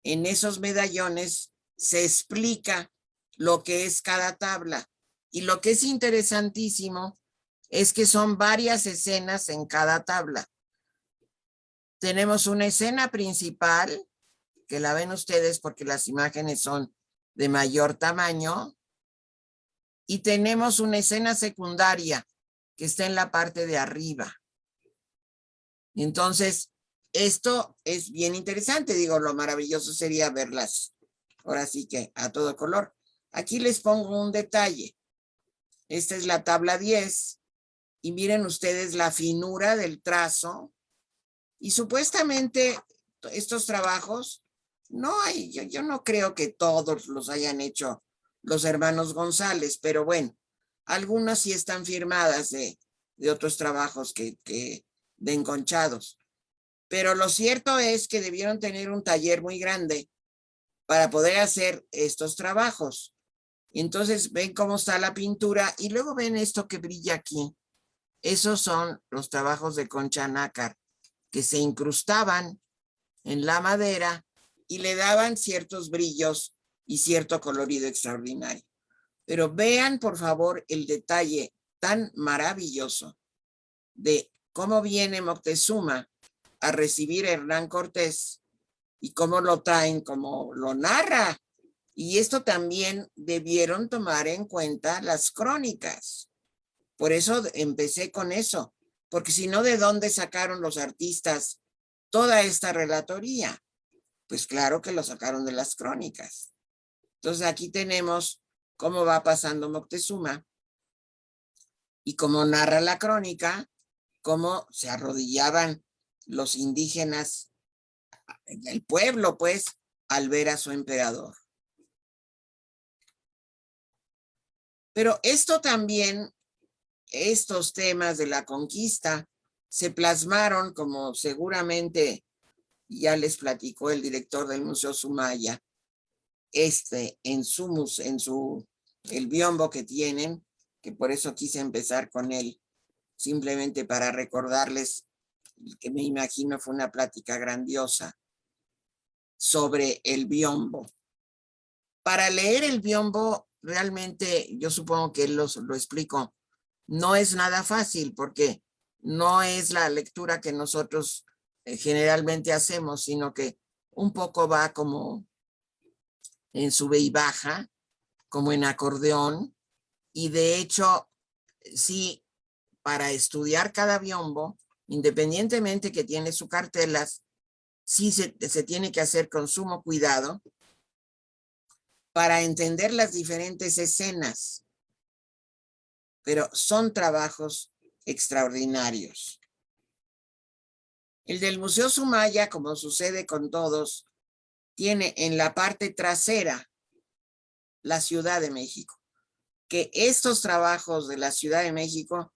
En esos medallones se explica lo que es cada tabla. Y lo que es interesantísimo es que son varias escenas en cada tabla. Tenemos una escena principal, que la ven ustedes porque las imágenes son de mayor tamaño. Y tenemos una escena secundaria que está en la parte de arriba. Entonces, esto es bien interesante. Digo, lo maravilloso sería verlas ahora sí que a todo color. Aquí les pongo un detalle. Esta es la tabla 10 y miren ustedes la finura del trazo. Y supuestamente estos trabajos, no hay, yo no creo que todos los hayan hecho los hermanos González, pero bueno, algunas sí están firmadas de otros trabajos de enconchados. Pero lo cierto es que debieron tener un taller muy grande para poder hacer estos trabajos. Entonces ven cómo está la pintura y luego ven esto que brilla aquí. Esos son los trabajos de concha nácar que se incrustaban en la madera y le daban ciertos brillos y cierto colorido extraordinario. Pero vean, por favor, el detalle tan maravilloso de cómo viene Moctezuma a recibir a Hernán Cortés y cómo lo traen, cómo lo narra. Y esto también debieron tomar en cuenta las crónicas. Por eso empecé con eso, porque si no, ¿de dónde sacaron los artistas toda esta relatoría? Pues claro que lo sacaron de las crónicas. Entonces aquí tenemos cómo va pasando Moctezuma y cómo narra la crónica, cómo se arrodillaban los indígenas, el pueblo, pues, al ver a su emperador. Pero esto también, estos temas de la conquista, se plasmaron, como seguramente ya les platicó el director del Museo Sumaya, el biombo que tienen, que por eso quise empezar con él, simplemente para recordarles que me imagino fue una plática grandiosa sobre el biombo. Para leer el biombo, realmente yo supongo que lo explico, no es nada fácil porque no es la lectura que nosotros generalmente hacemos, sino que un poco va como en sube y baja, como en acordeón, y de hecho, sí, para estudiar cada biombo, independientemente que tiene sus cartelas, sí se tiene que hacer con sumo cuidado para entender las diferentes escenas, pero son trabajos extraordinarios. El del Museo Sumaya, como sucede con todos, tiene en la parte trasera la Ciudad de México, que estos trabajos de la Ciudad de México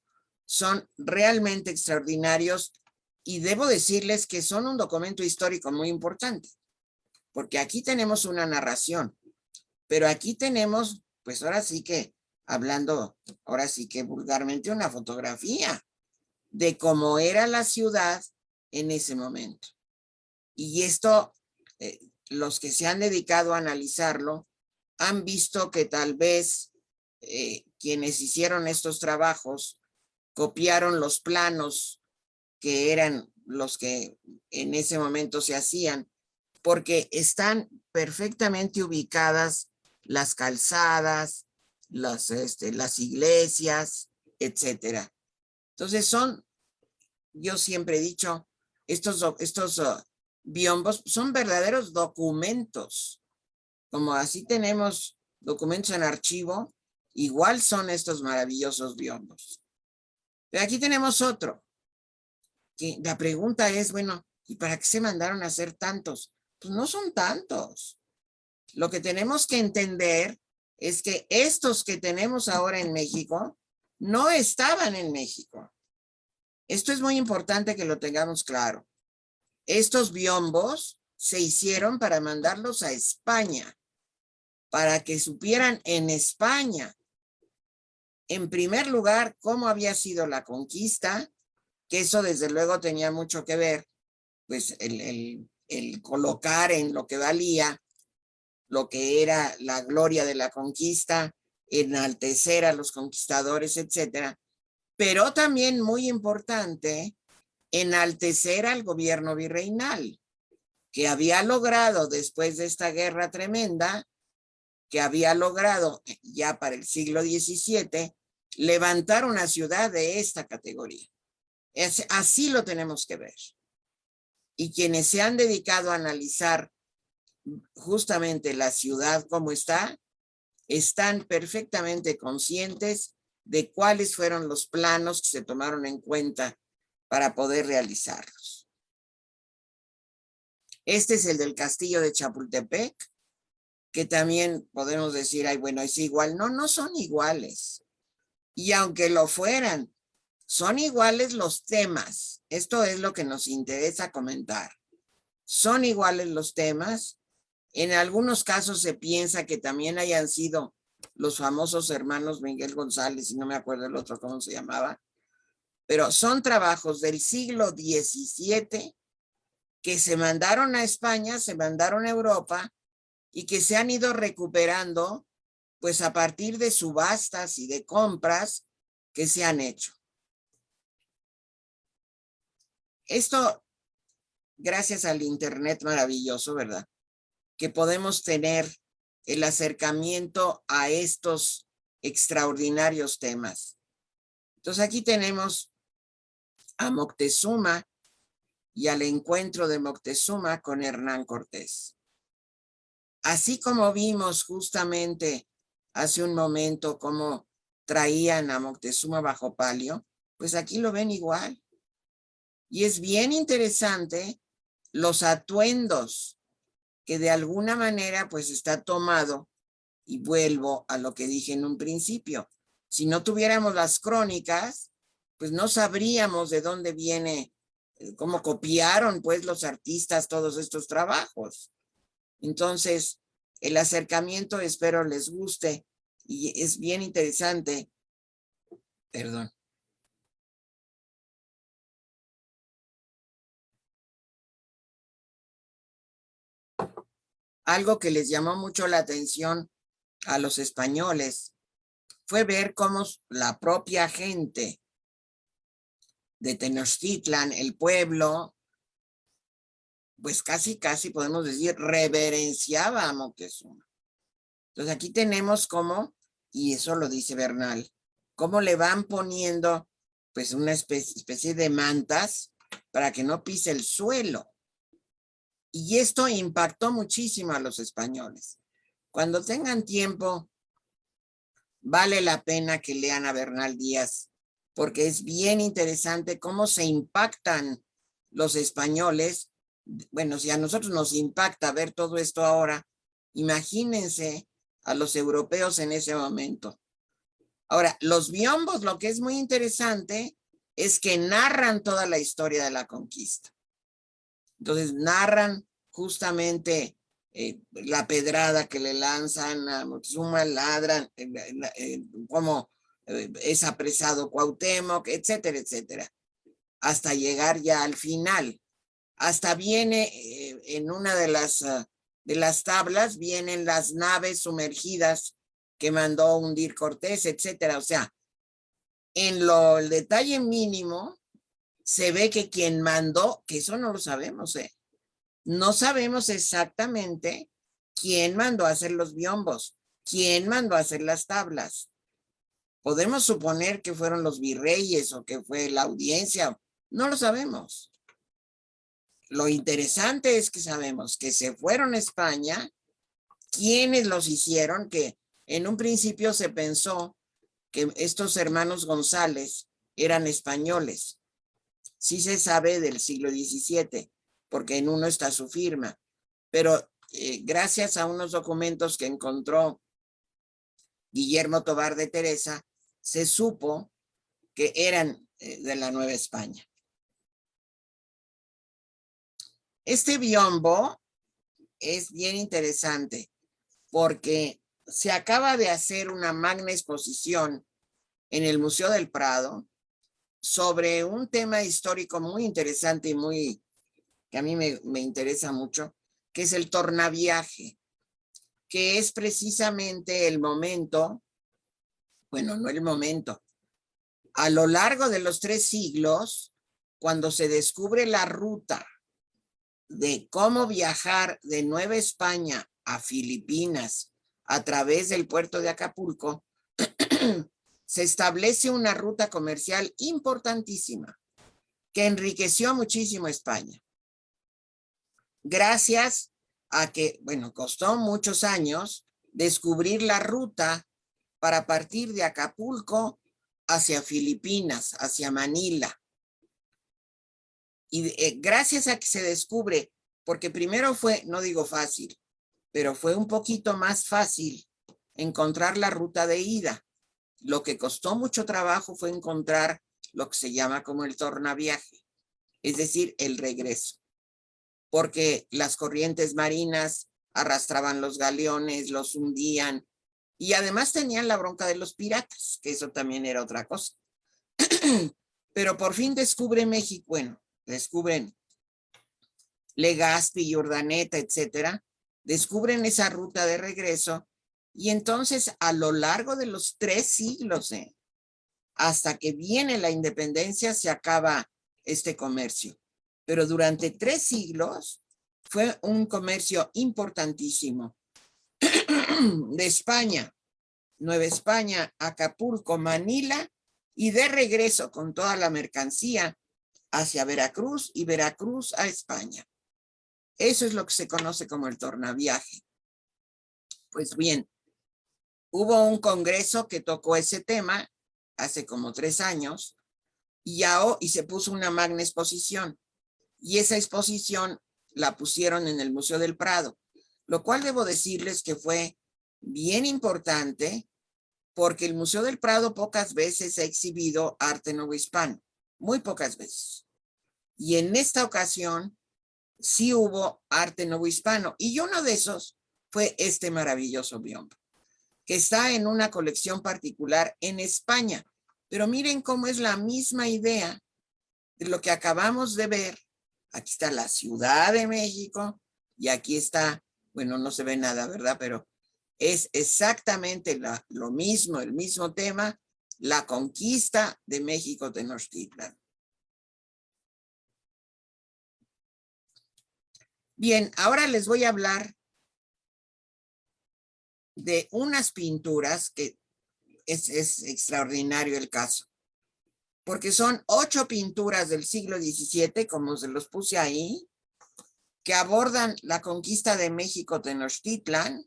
son realmente extraordinarios y debo decirles que son un documento histórico muy importante, porque aquí tenemos una narración, pero aquí tenemos, pues ahora sí que, hablando, ahora sí que vulgarmente, una fotografía de cómo era la ciudad en ese momento. Y esto, los que se han dedicado a analizarlo, han visto que tal vez quienes hicieron estos trabajos copiaron los planos que eran los que en ese momento se hacían, porque están perfectamente ubicadas las calzadas, las iglesias, etcétera. Entonces yo siempre he dicho, estos biombos son verdaderos documentos. Como así tenemos documentos en archivo, igual son estos maravillosos biombos. Pero aquí tenemos otro, que la pregunta es, bueno, ¿y para qué se mandaron a hacer tantos? Pues no son tantos. Lo que tenemos que entender es que estos que tenemos ahora en México no estaban en México. Esto es muy importante que lo tengamos claro. Estos biombos se hicieron para mandarlos a España, para que supieran en España, en primer lugar, cómo había sido la conquista, que eso desde luego tenía mucho que ver, pues el colocar en lo que valía, lo que era la gloria de la conquista, enaltecer a los conquistadores, etcétera. Pero también muy importante, enaltecer al gobierno virreinal, que había logrado después de esta guerra tremenda, que había logrado ya para el siglo XVII, levantar una ciudad de esta categoría. Así lo tenemos que ver. Y quienes se han dedicado a analizar justamente la ciudad como está, están perfectamente conscientes de cuáles fueron los planos que se tomaron en cuenta para poder realizarlos. Este es el del castillo de Chapultepec, que también podemos decir, ay, bueno, es igual. No, no son iguales. Y aunque lo fueran, son iguales los temas. Esto es lo que nos interesa comentar. Son iguales los temas. En algunos casos se piensa que también hayan sido los famosos hermanos Miguel González, y no me acuerdo el otro cómo se llamaba, pero son trabajos del siglo XVII que se mandaron a España, se mandaron a Europa y que se han ido recuperando pues a partir de subastas y de compras que se han hecho. Esto gracias al internet maravilloso, ¿verdad? Que podemos tener el acercamiento a estos extraordinarios temas. Entonces aquí tenemos a Moctezuma y al encuentro de Moctezuma con Hernán Cortés. Así como vimos justamente hace un momento cómo traían a Moctezuma bajo palio, pues aquí lo ven igual. Y es bien interesante los atuendos que de alguna manera pues está tomado, y vuelvo a lo que dije en un principio. Si no tuviéramos las crónicas, pues no sabríamos de dónde viene, cómo copiaron pues los artistas todos estos trabajos. Entonces, el acercamiento espero les guste y es bien interesante. Perdón. Algo que les llamó mucho la atención a los españoles fue ver cómo la propia gente de Tenochtitlan, el pueblo, pues casi podemos decir reverenciaba a Moctezuma. Entonces aquí tenemos cómo, y eso lo dice Bernal, cómo le van poniendo pues una especie de mantas para que no pise el suelo. Y esto impactó muchísimo a los españoles. Cuando tengan tiempo, vale la pena que lean a Bernal Díaz, porque es bien interesante cómo se impactan los españoles. Bueno, si a nosotros nos impacta ver todo esto ahora, imagínense a los europeos en ese momento. Ahora, los biombos, lo que es muy interesante es que narran toda la historia de la conquista. Entonces, narran justamente la pedrada que le lanzan a Moctezuma, ladran, cómo es apresado Cuauhtémoc, etcétera, etcétera, hasta llegar ya al final. Hasta viene en una de las tablas, vienen las naves sumergidas que mandó hundir Cortés, etcétera. O sea, en el detalle mínimo se ve que quien mandó, que eso no lo sabemos, no sabemos exactamente quién mandó a hacer los biombos, quién mandó a hacer las tablas. Podemos suponer que fueron los virreyes o que fue la audiencia, no lo sabemos. Lo interesante es que sabemos que se fueron a España, quiénes los hicieron, que en un principio se pensó que estos hermanos González eran españoles. Sí se sabe del siglo XVII, porque en uno está su firma, pero gracias a unos documentos que encontró Guillermo Tobar de Teresa, se supo que eran de la Nueva España. Este biombo es bien interesante porque se acaba de hacer una magna exposición en el Museo del Prado sobre un tema histórico muy interesante y que a mí me interesa mucho, que es el tornaviaje, que es precisamente el momento, bueno, no el momento, a lo largo de los 3 siglos, cuando se descubre la ruta de cómo viajar de Nueva España a Filipinas a través del puerto de Acapulco, se establece una ruta comercial importantísima que enriqueció muchísimo a España. Gracias a que, bueno, costó muchos años descubrir la ruta para partir de Acapulco hacia Filipinas, hacia Manila. Y gracias a que se descubre, porque primero fue, no digo fácil, pero fue un poquito más fácil encontrar la ruta de ida. Lo que costó mucho trabajo fue encontrar lo que se llama como el tornaviaje, es decir, el regreso, porque las corrientes marinas arrastraban los galeones, los hundían, y además tenían la bronca de los piratas, que eso también era otra cosa. Pero por fin descubre México, bueno, descubren Legazpi y Urdaneta, etcétera, descubren esa ruta de regreso y entonces a lo largo de los 3 siglos, hasta que viene la independencia, se acaba este comercio. Pero durante 3 siglos fue un comercio importantísimo. De España, Nueva España, Acapulco, Manila y de regreso con toda la mercancía hacia Veracruz y Veracruz a España. Eso es lo que se conoce como el tornaviaje. Pues bien, hubo un congreso que tocó ese tema hace como 3 años y se puso una magna exposición. Y esa exposición la pusieron en el Museo del Prado, lo cual debo decirles que fue bien importante porque el Museo del Prado pocas veces ha exhibido arte novohispano, muy pocas veces. Y en esta ocasión sí hubo arte novohispano y uno de esos fue este maravilloso biombo, que está en una colección particular en España. Pero miren cómo es la misma idea de lo que acabamos de ver. Aquí está la Ciudad de México y aquí está, bueno, no se ve nada, ¿verdad? Pero es exactamente lo mismo, el mismo tema, la conquista de México Tenochtitlan. Bien, ahora les voy a hablar de unas pinturas que es extraordinario el caso, porque son 8 pinturas del siglo XVII, como se los puse ahí, que abordan la conquista de México Tenochtitlan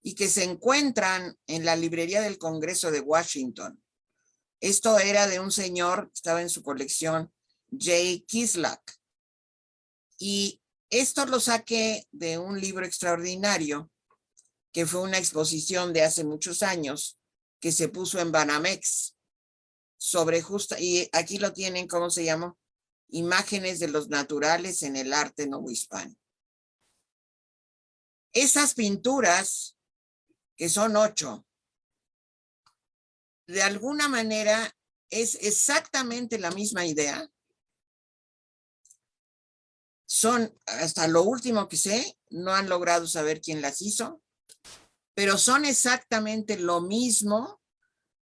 y que se encuentran en la librería del Congreso de Washington. Esto era de un señor que estaba en su colección, J. Kislak. Y esto lo saqué de un libro extraordinario, que fue una exposición de hace muchos años, que se puso en Banamex, sobre y aquí lo tienen, ¿cómo se llama? Imágenes de los naturales en el arte novohispano. Esas pinturas, que son 8, de alguna manera es exactamente la misma idea. Son, hasta lo último que sé, no han logrado saber quién las hizo, pero son exactamente lo mismo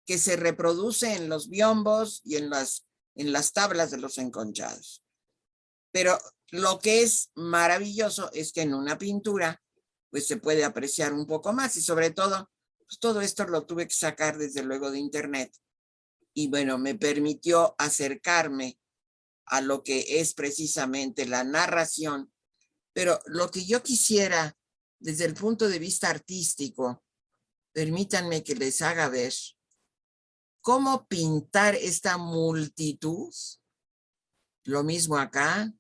que se reproduce en los biombos y en las tablas de los enconchados. Pero lo que es maravilloso es que en una pintura pues se puede apreciar un poco más y sobre todo, pues todo esto lo tuve que sacar desde luego de internet y bueno, me permitió acercarme a lo que es precisamente la narración, pero lo que yo quisiera desde el punto de vista artístico, permítanme que les haga ver cómo pintar esta multitud. Lo mismo acá,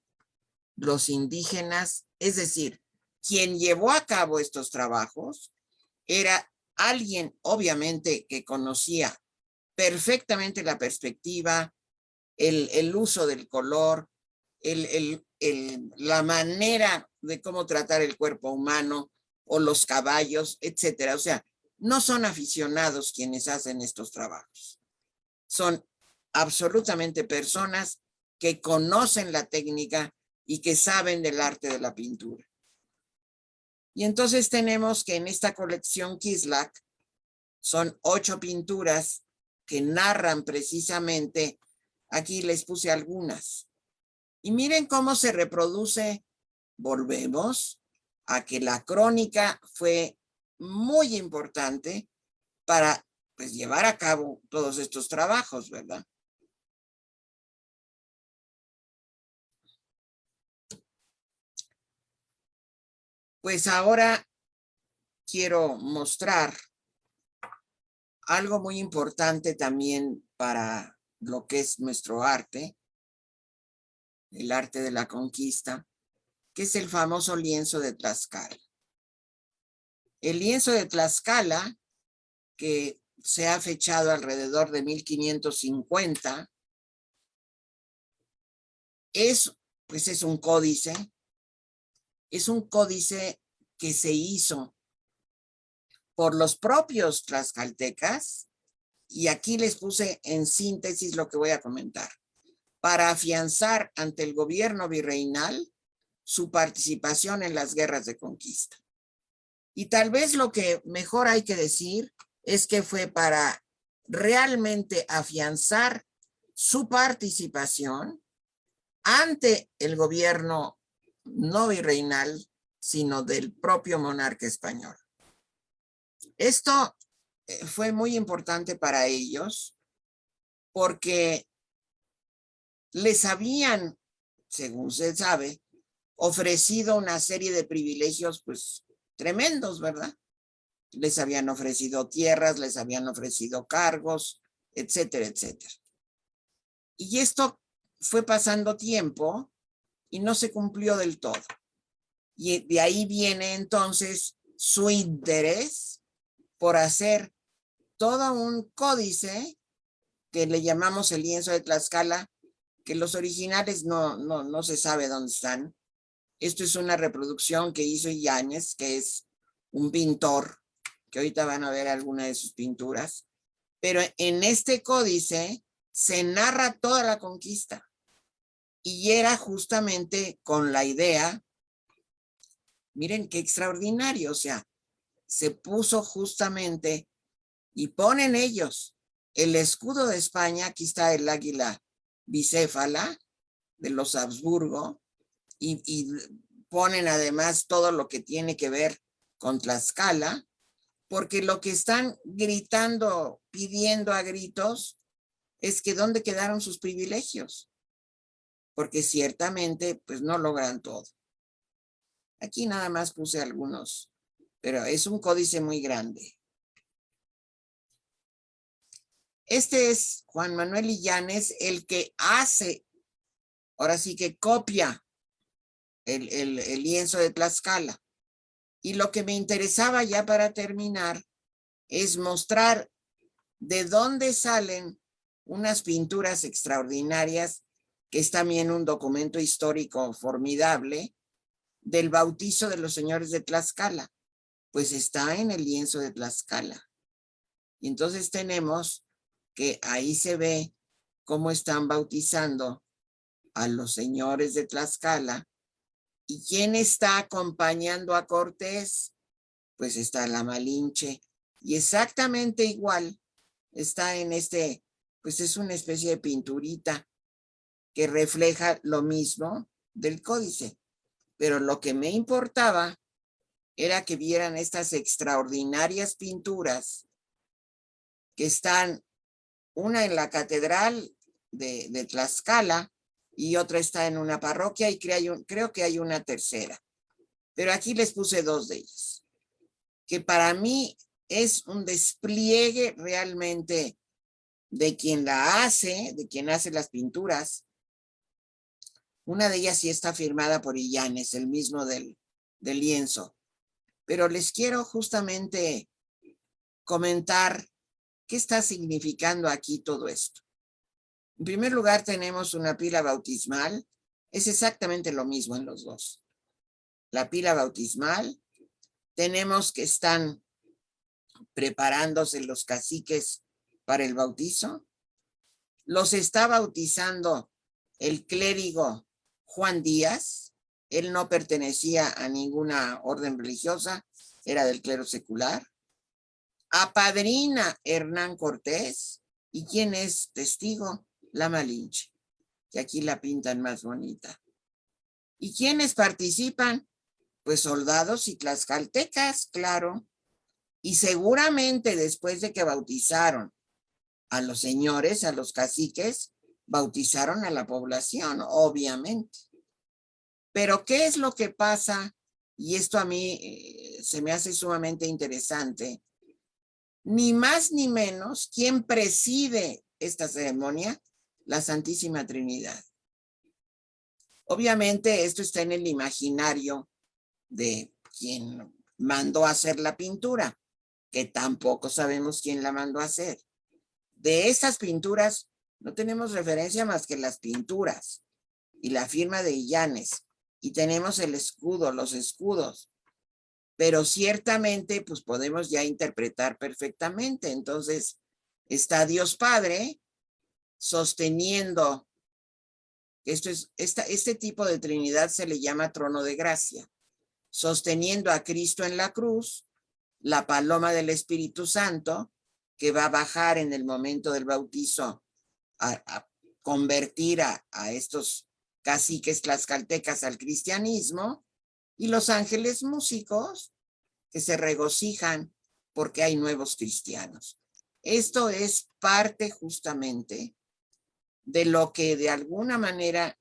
los indígenas, es decir, quien llevó a cabo estos trabajos era alguien, obviamente, que conocía perfectamente la perspectiva, el uso del color, la manera de cómo tratar el cuerpo humano o los caballos, etcétera. O sea, no son aficionados quienes hacen estos trabajos. Son absolutamente personas que conocen la técnica y que saben del arte de la pintura. Y entonces tenemos que en esta colección Kislak son 8 pinturas que narran precisamente, aquí les puse algunas. Y miren cómo se reproduce, volvemos a que la crónica fue muy importante para pues llevar a cabo todos estos trabajos, ¿verdad? Pues ahora quiero mostrar algo muy importante también para lo que es nuestro arte, el arte de la conquista, que es el famoso lienzo de Tlaxcala. El lienzo de Tlaxcala, que se ha fechado alrededor de 1550, es un códice. Es un códice que se hizo por los propios tlaxcaltecas, y aquí les puse en síntesis lo que voy a comentar, para afianzar ante el gobierno virreinal su participación en las guerras de conquista. Y tal vez lo que mejor hay que decir es que fue para realmente afianzar su participación ante el gobierno no virreinal, sino del propio monarca español. Esto fue muy importante para ellos porque les habían, según se sabe, ofrecido una serie de privilegios pues tremendos, ¿verdad? Les habían ofrecido tierras, les habían ofrecido cargos, etcétera, etcétera. Y esto fue pasando tiempo y no se cumplió del todo. Y de ahí viene entonces su interés por hacer todo un códice que le llamamos el lienzo de Tlaxcala, que los originales no se sabe dónde están. Esto es una reproducción que hizo Yáñez, que es un pintor, que ahorita van a ver alguna de sus pinturas. Pero en este códice se narra toda la conquista. Y era justamente con la idea, miren qué extraordinario, o sea, se puso justamente y ponen ellos el escudo de España, aquí está el águila bicéfala de los Habsburgo, y ponen además todo lo que tiene que ver con Tlaxcala, porque lo que están gritando, pidiendo a gritos, es que ¿dónde quedaron sus privilegios? Porque ciertamente pues no logran todo. Aquí nada más puse algunos, pero es un códice muy grande. Este es Juan Manuel Illanes, el que hace, ahora sí que copia el lienzo de Tlaxcala. Y lo que me interesaba ya para terminar es mostrar de dónde salen unas pinturas extraordinarias, que es también un documento histórico formidable, del bautizo de los señores de Tlaxcala. Pues está en el lienzo de Tlaxcala. Y entonces tenemos que ahí se ve cómo están bautizando a los señores de Tlaxcala. ¿Y quién está acompañando a Cortés? Pues está la Malinche. Y exactamente igual está en este, pues es una especie de pinturita que refleja lo mismo del códice. Pero lo que me importaba era que vieran estas extraordinarias pinturas que están, una en la catedral de Tlaxcala y otra está en una parroquia, y creo que hay una tercera. Pero aquí les puse dos de ellas, que para mí es un despliegue realmente de quien la hace, de quien hace las pinturas. Una de ellas sí está firmada por Illanes, el mismo del lienzo. Pero les quiero justamente comentar qué está significando aquí todo esto. En primer lugar, tenemos una pila bautismal. Es exactamente lo mismo en los dos. La pila bautismal. Tenemos que están preparándose los caciques para el bautizo. Los está bautizando el clérigo Juan Díaz. Él no pertenecía a ninguna orden religiosa, era del clero secular. Apadrina Hernán Cortés. ¿Y quién es testigo? La Malinche, que aquí la pintan más bonita. ¿Y quiénes participan? Pues soldados y tlaxcaltecas, claro. Y seguramente después de que bautizaron a los señores, a los caciques, bautizaron a la población, obviamente. Pero ¿qué es lo que pasa? Y esto a mí se me hace sumamente interesante. Ni más ni menos, ¿quién preside esta ceremonia? La Santísima Trinidad. Obviamente esto está en el imaginario de quien mandó a hacer la pintura, que tampoco sabemos quién la mandó a hacer. De estas pinturas no tenemos referencia más que las pinturas y la firma de Illanes, y tenemos el escudo, los escudos, pero ciertamente pues podemos ya interpretar perfectamente. Entonces está Dios Padre sosteniendo Este tipo de Trinidad se le llama trono de gracia, sosteniendo a Cristo en la cruz, la paloma del Espíritu Santo, que va a bajar en el momento del bautizo a convertir a estos caciques tlaxcaltecas al cristianismo, y los ángeles músicos que se regocijan porque hay nuevos cristianos. Esto es parte justamente de lo que de alguna manera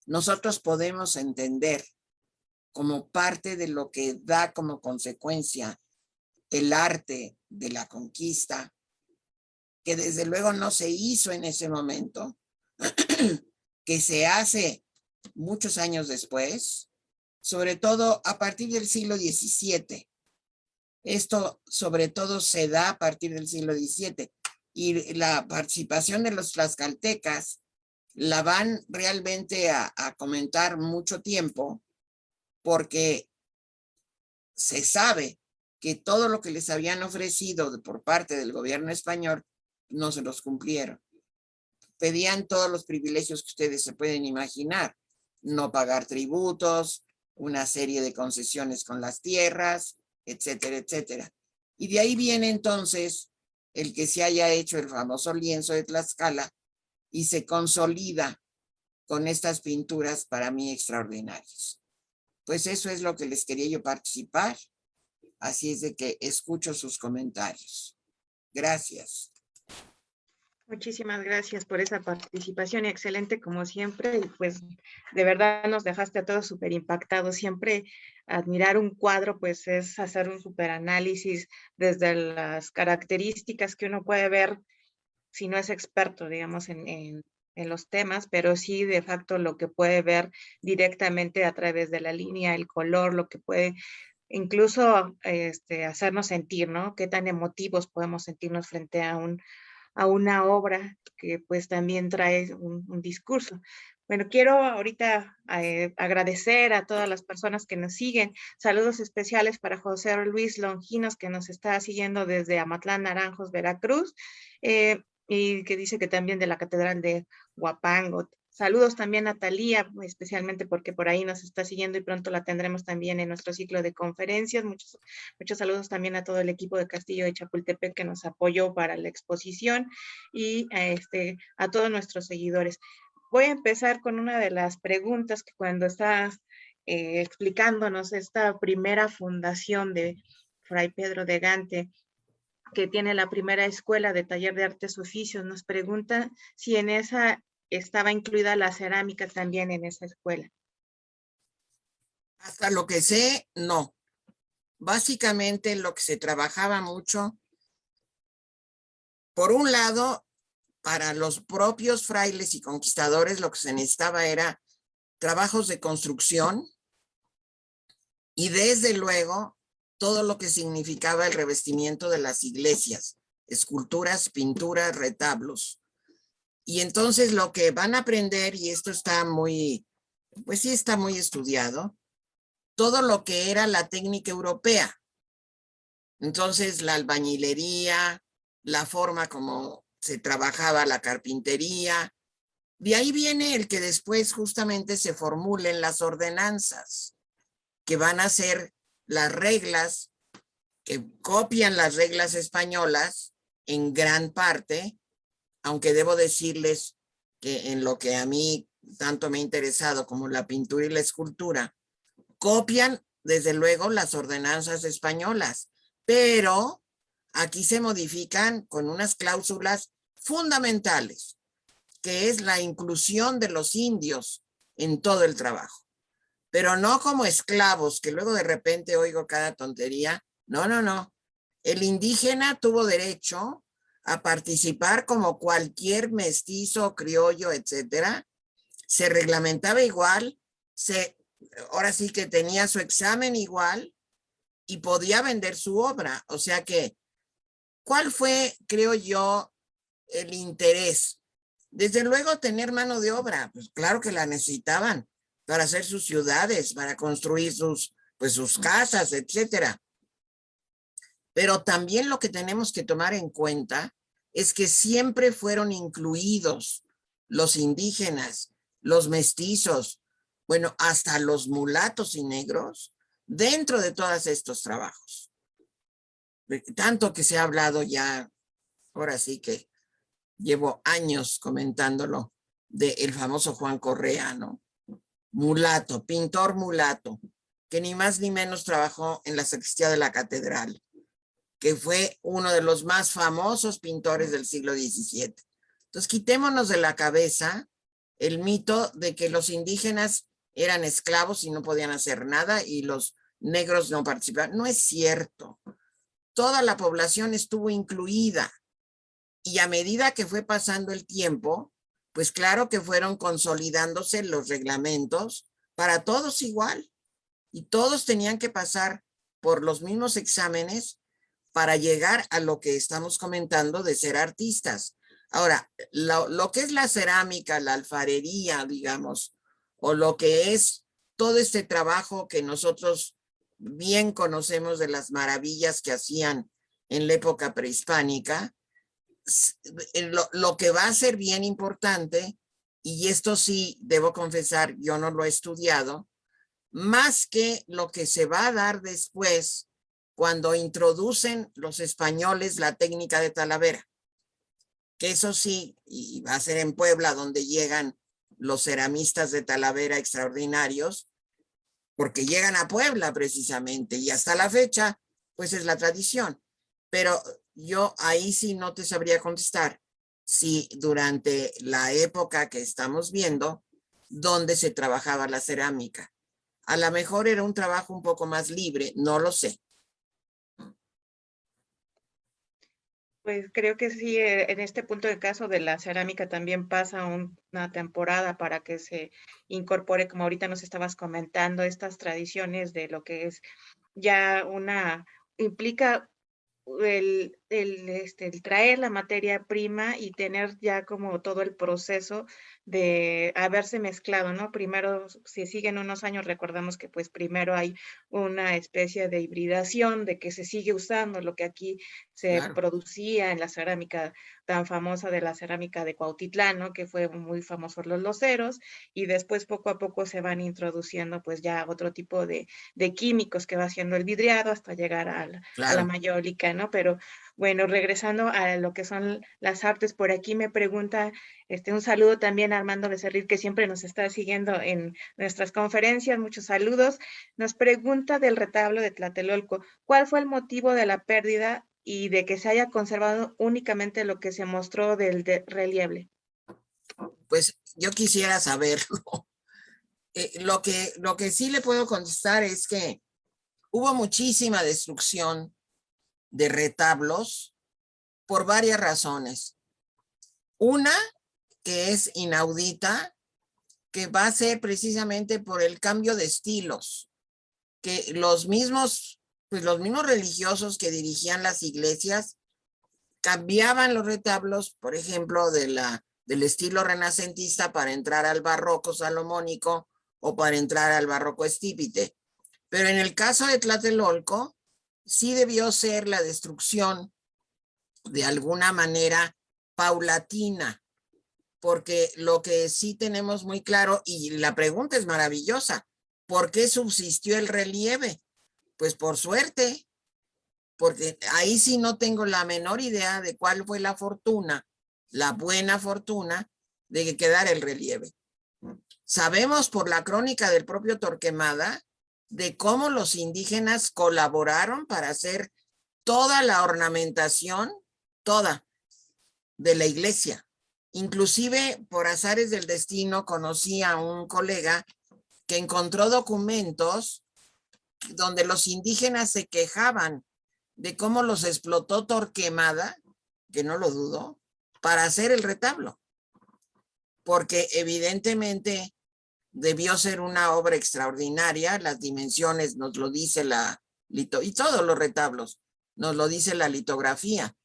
nosotros podemos entender como parte de lo que da como consecuencia el arte de la conquista, que desde luego no se hizo en ese momento, que se hace muchos años después, sobre todo a partir del siglo XVII. Esto sobre todo se da a partir del siglo XVII, y la participación de los tlaxcaltecas la van realmente a comentar mucho tiempo, porque se sabe que todo lo que les habían ofrecido por parte del gobierno español no se los cumplieron. Pedían todos los privilegios que ustedes se pueden imaginar: no pagar tributos, una serie de concesiones con las tierras, etcétera, etcétera. Y de ahí viene entonces el que se haya hecho el famoso lienzo de Tlaxcala y se consolida con estas pinturas para mí extraordinarias. Pues eso es lo que les quería yo participar. Así es de que escucho sus comentarios. Gracias. Muchísimas gracias por esa participación, excelente como siempre, y pues de verdad nos dejaste a todos súper impactados. Siempre admirar un cuadro pues es hacer un súper análisis desde las características que uno puede ver si no es experto, digamos, en los temas, pero sí de facto lo que puede ver directamente a través de la línea, el color, lo que puede incluso hacernos sentir, ¿no? Qué tan emotivos podemos sentirnos frente a una obra que pues también trae un discurso. Bueno, quiero ahorita agradecer a todas las personas que nos siguen. Saludos especiales para José Luis Longinos, que nos está siguiendo desde Amatlán, Naranjos, Veracruz, y que dice que también de la Catedral de Huapango. Saludos también a Talía, especialmente porque por ahí nos está siguiendo y pronto la tendremos también en nuestro ciclo de conferencias. Muchos saludos también a todo el equipo de Castillo de Chapultepec que nos apoyó para la exposición, y a todos nuestros seguidores. Voy a empezar con una de las preguntas que cuando estás explicándonos esta primera fundación de Fray Pedro de Gante, que tiene la primera escuela de taller de artes oficios, nos pregunta si en esa estaba incluida la cerámica también en esa escuela. Hasta lo que sé, no. Básicamente lo que se trabajaba mucho, por un lado, para los propios frailes y conquistadores, lo que se necesitaba era trabajos de construcción y desde luego todo lo que significaba el revestimiento de las iglesias, esculturas, pinturas, retablos. Y entonces lo que van a aprender, y esto está muy, pues sí está muy estudiado, todo lo que era la técnica europea. Entonces la albañilería, la forma como se trabajaba la carpintería. De ahí viene el que después justamente se formulen las ordenanzas, que van a ser las reglas, que copian las reglas españolas en gran parte, aunque debo decirles que en lo que a mí tanto me ha interesado como la pintura y la escultura, copian desde luego las ordenanzas españolas, pero aquí se modifican con unas cláusulas fundamentales, que es la inclusión de los indios en todo el trabajo, pero no como esclavos, que luego de repente oigo cada tontería. No, no, no. El indígena tuvo derecho a participar como cualquier mestizo, criollo, etcétera. Se reglamentaba igual, ahora sí que tenía su examen igual y podía vender su obra. O sea que, ¿cuál fue, creo yo, el interés? Desde luego tener mano de obra, pues claro que la necesitaban para hacer sus ciudades, para construir sus casas, etcétera. Pero también lo que tenemos que tomar en cuenta es que siempre fueron incluidos los indígenas, los mestizos, bueno, hasta los mulatos y negros dentro de todos estos trabajos. Tanto que se ha hablado ya, ahora sí que llevo años comentándolo, del famoso Juan Correa, ¿no? Mulato, pintor mulato, que ni más ni menos trabajó en la sacristía de la catedral, que fue uno de los más famosos pintores del siglo XVII. Entonces, quitémonos de la cabeza el mito de que los indígenas eran esclavos y no podían hacer nada y los negros no participaban. No es cierto. Toda la población estuvo incluida y a medida que fue pasando el tiempo, pues claro que fueron consolidándose los reglamentos para todos igual y todos tenían que pasar por los mismos exámenes para llegar a lo que estamos comentando de ser artistas. Ahora, lo que es la cerámica, la alfarería, digamos, o lo que es todo este trabajo que nosotros bien conocemos de las maravillas que hacían en la época prehispánica, lo que va a ser bien importante, y esto sí, debo confesar, yo no lo he estudiado, más que lo que se va a dar después cuando introducen los españoles la técnica de Talavera, que eso sí, y va a ser en Puebla donde llegan los ceramistas de Talavera extraordinarios, porque llegan a Puebla precisamente, y hasta la fecha, pues es la tradición. Pero yo ahí sí no te sabría contestar si durante la época que estamos viendo, dónde se trabajaba la cerámica. A lo mejor era un trabajo un poco más libre, no lo sé. Pues creo que sí, en este punto de caso de la cerámica también pasa una temporada para que se incorpore, como ahorita nos estabas comentando, estas tradiciones de lo que es ya implica el traer la materia prima y tener ya como todo el proceso de haberse mezclado, ¿no? Primero, si siguen unos años, recordamos que pues primero hay una especie de hibridación de que se sigue usando lo que aquí se Claro. producía en la cerámica tan famosa de la cerámica de Cuautitlán, ¿no? Que fue muy famoso los loceros, y después poco a poco se van introduciendo pues ya otro tipo de químicos que va haciendo el vidriado hasta llegar a la Claro. mayólica, ¿no? Pero bueno, regresando a lo que son las artes, por aquí me pregunta, un saludo también a Armando Becerril, que siempre nos está siguiendo en nuestras conferencias, muchos saludos. Nos pregunta del retablo de Tlatelolco, ¿cuál fue el motivo de la pérdida y de que se haya conservado únicamente lo que se mostró del relieve? Pues yo quisiera saberlo. Lo que sí le puedo contestar es que hubo muchísima destrucción de retablos por varias razones. Una que es inaudita, que va a ser precisamente por el cambio de estilos, que los mismos religiosos que dirigían las iglesias cambiaban los retablos, por ejemplo, del estilo renacentista para entrar al barroco salomónico o para entrar al barroco estípite. Pero en el caso de Tlatelolco, sí debió ser la destrucción de alguna manera paulatina, porque lo que sí tenemos muy claro, y la pregunta es maravillosa, ¿por qué subsistió el relieve? Pues por suerte, porque ahí sí no tengo la menor idea de cuál fue la fortuna, la buena fortuna de que quedara el relieve. Sabemos por la crónica del propio Torquemada de cómo los indígenas colaboraron para hacer toda la ornamentación, toda, de la iglesia. Inclusive por azares del destino conocí a un colega que encontró documentos donde los indígenas se quejaban de cómo los explotó Torquemada, que no lo dudo, para hacer el retablo. Porque evidentemente debió ser una obra extraordinaria, las dimensiones nos lo dice y todos los retablos nos lo dice la litografía,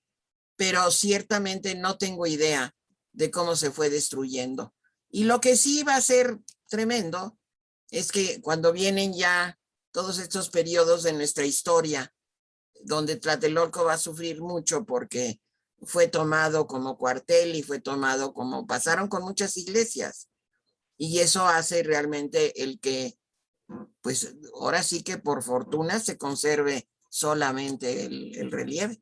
pero ciertamente no tengo idea de cómo se fue destruyendo. Y lo que sí va a ser tremendo es que cuando vienen ya todos estos periodos de nuestra historia, donde Tlatelolco va a sufrir mucho porque fue tomado como cuartel y fue tomado como, pasaron con muchas iglesias. Y eso hace realmente el que, pues ahora sí que por fortuna se conserve solamente el relieve.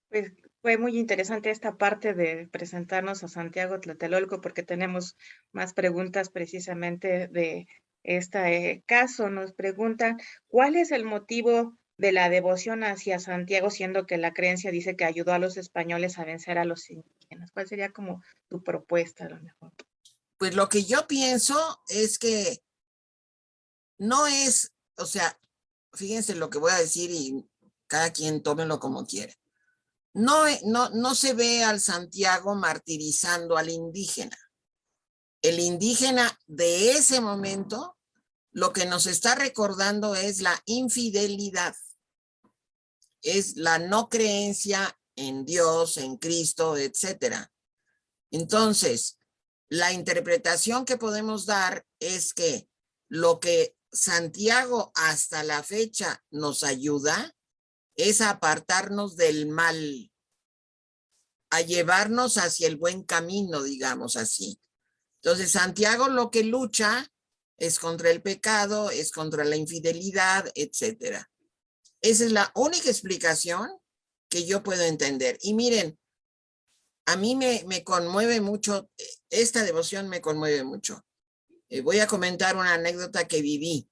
Pues fue muy interesante esta parte de presentarnos a Santiago Tlatelolco porque tenemos más preguntas precisamente de este caso. Nos preguntan, ¿cuál es el motivo de la devoción hacia Santiago, siendo que la creencia dice que ayudó a los españoles a vencer a los indígenas? ¿Cuál sería como tu propuesta a lo mejor? Pues lo que yo pienso es que no es, o sea, fíjense lo que voy a decir y cada quien tómelo como quiera. No se ve al Santiago martirizando al indígena. El indígena de ese momento lo que nos está recordando es la infidelidad, es la no creencia en Dios, en Cristo, etcétera. Entonces, la interpretación que podemos dar es que lo que Santiago hasta la fecha nos ayuda es a apartarnos del mal, a llevarnos hacia el buen camino, digamos así. Entonces, Santiago lo que lucha es contra el pecado, es contra la infidelidad, etcétera. Esa es la única explicación que yo puedo entender. Y miren, a mí me conmueve mucho, esta devoción me conmueve mucho. Voy a comentar una anécdota que viví.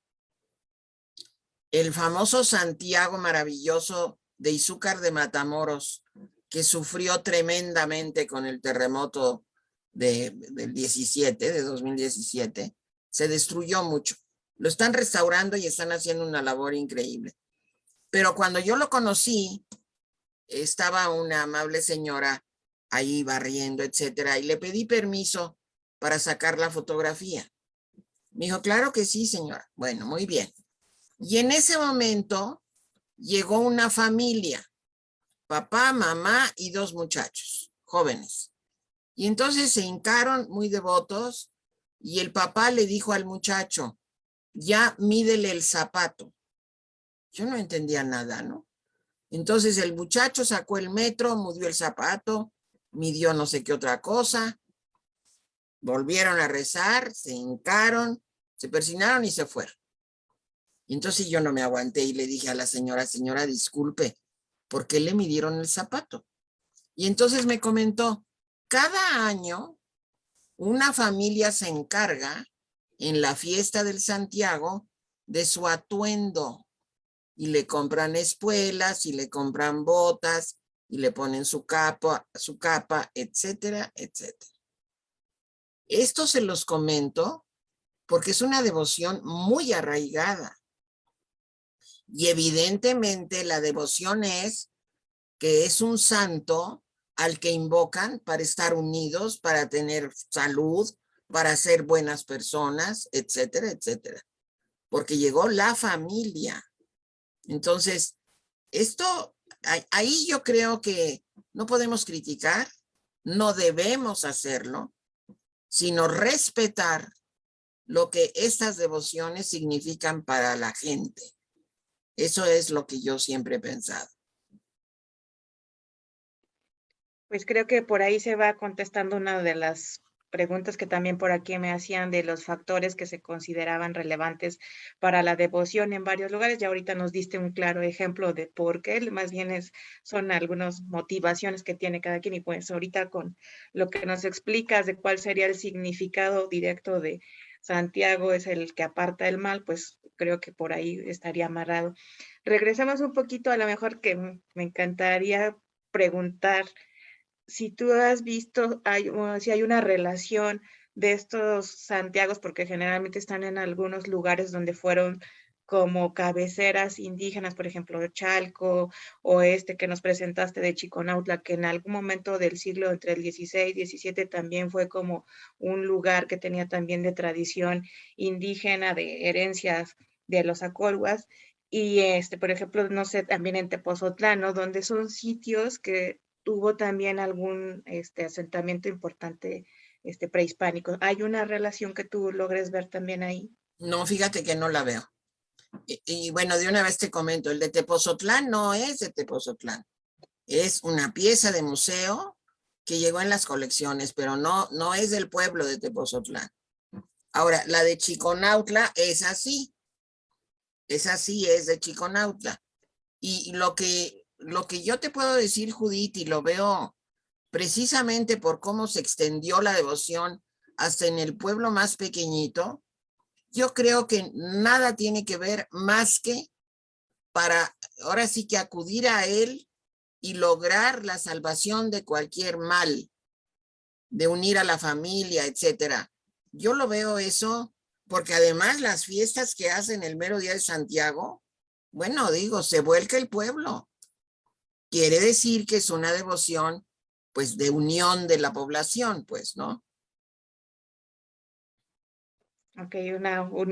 El famoso Santiago maravilloso de Izúcar de Matamoros, que sufrió tremendamente con el terremoto del 17, de 2017, se destruyó mucho. Lo están restaurando y están haciendo una labor increíble. Pero cuando yo lo conocí, estaba una amable señora ahí barriendo, etcétera, y le pedí permiso para sacar la fotografía. Me dijo, claro que sí, señora. Bueno, muy bien. Y en ese momento llegó una familia, papá, mamá y 2 muchachos jóvenes. Y entonces se hincaron muy devotos y el papá le dijo al muchacho, ya mídele el zapato. Yo no entendía nada, ¿no? Entonces el muchacho sacó el metro, midió el zapato, midió no sé qué otra cosa, volvieron a rezar, se hincaron, se persinaron y se fueron. Y entonces yo no me aguanté y le dije a la señora, señora, disculpe, ¿por qué le midieron el zapato? Y entonces me comentó, cada año una familia se encarga en la fiesta del Santiago de su atuendo y le compran espuelas y le compran botas y le ponen su capa, etcétera, etcétera. Esto se los comento porque es una devoción muy arraigada. Y evidentemente la devoción es que es un santo al que invocan para estar unidos, para tener salud, para ser buenas personas, etcétera, etcétera. Porque llegó la familia. Entonces, esto, ahí yo creo que no podemos criticar, no debemos hacerlo, sino respetar lo que estas devociones significan para la gente. Eso es lo que yo siempre he pensado. Pues creo que por ahí se va contestando una de las preguntas que también por aquí me hacían de los factores que se consideraban relevantes para la devoción en varios lugares. Ya ahorita nos diste un claro ejemplo de por qué, más bien son algunas motivaciones que tiene cada quien y pues ahorita con lo que nos explicas de cuál sería el significado directo de Santiago es el que aparta el mal, pues creo que por ahí estaría amarrado. Regresemos un poquito, a lo mejor que me encantaría preguntar si tú has visto, si hay una relación de estos Santiagos, porque generalmente están en algunos lugares donde fueron como cabeceras indígenas, por ejemplo, Chalco, o este que nos presentaste de Chiconautla, que en algún momento del siglo entre el 16 y 17 también fue como un lugar que tenía también de tradición indígena, de herencias de los acolhuas, y por ejemplo, no sé, también en Tepozotlán, ¿no? Donde son sitios que tuvo también algún asentamiento importante prehispánico. ¿Hay una relación que tú logres ver también ahí? No, fíjate que no la veo. Y bueno, de una vez te comento, el de Tepozotlán no es de Tepozotlán. Es una pieza de museo que llegó en las colecciones, pero no es del pueblo de Tepozotlán. Ahora, la de Chiconautla es así. Esa sí es de Chiconautla. Y lo que yo te puedo decir, Judith, y lo veo precisamente por cómo se extendió la devoción hasta en el pueblo más pequeñito, yo creo que nada tiene que ver más que para, ahora sí que acudir a él y lograr la salvación de cualquier mal, de unir a la familia, etcétera. Yo lo veo eso porque además las fiestas que hacen el mero día de Santiago, bueno, digo, se vuelca el pueblo. Quiere decir que es una devoción, pues, de unión de la población, pues, ¿no? Ok,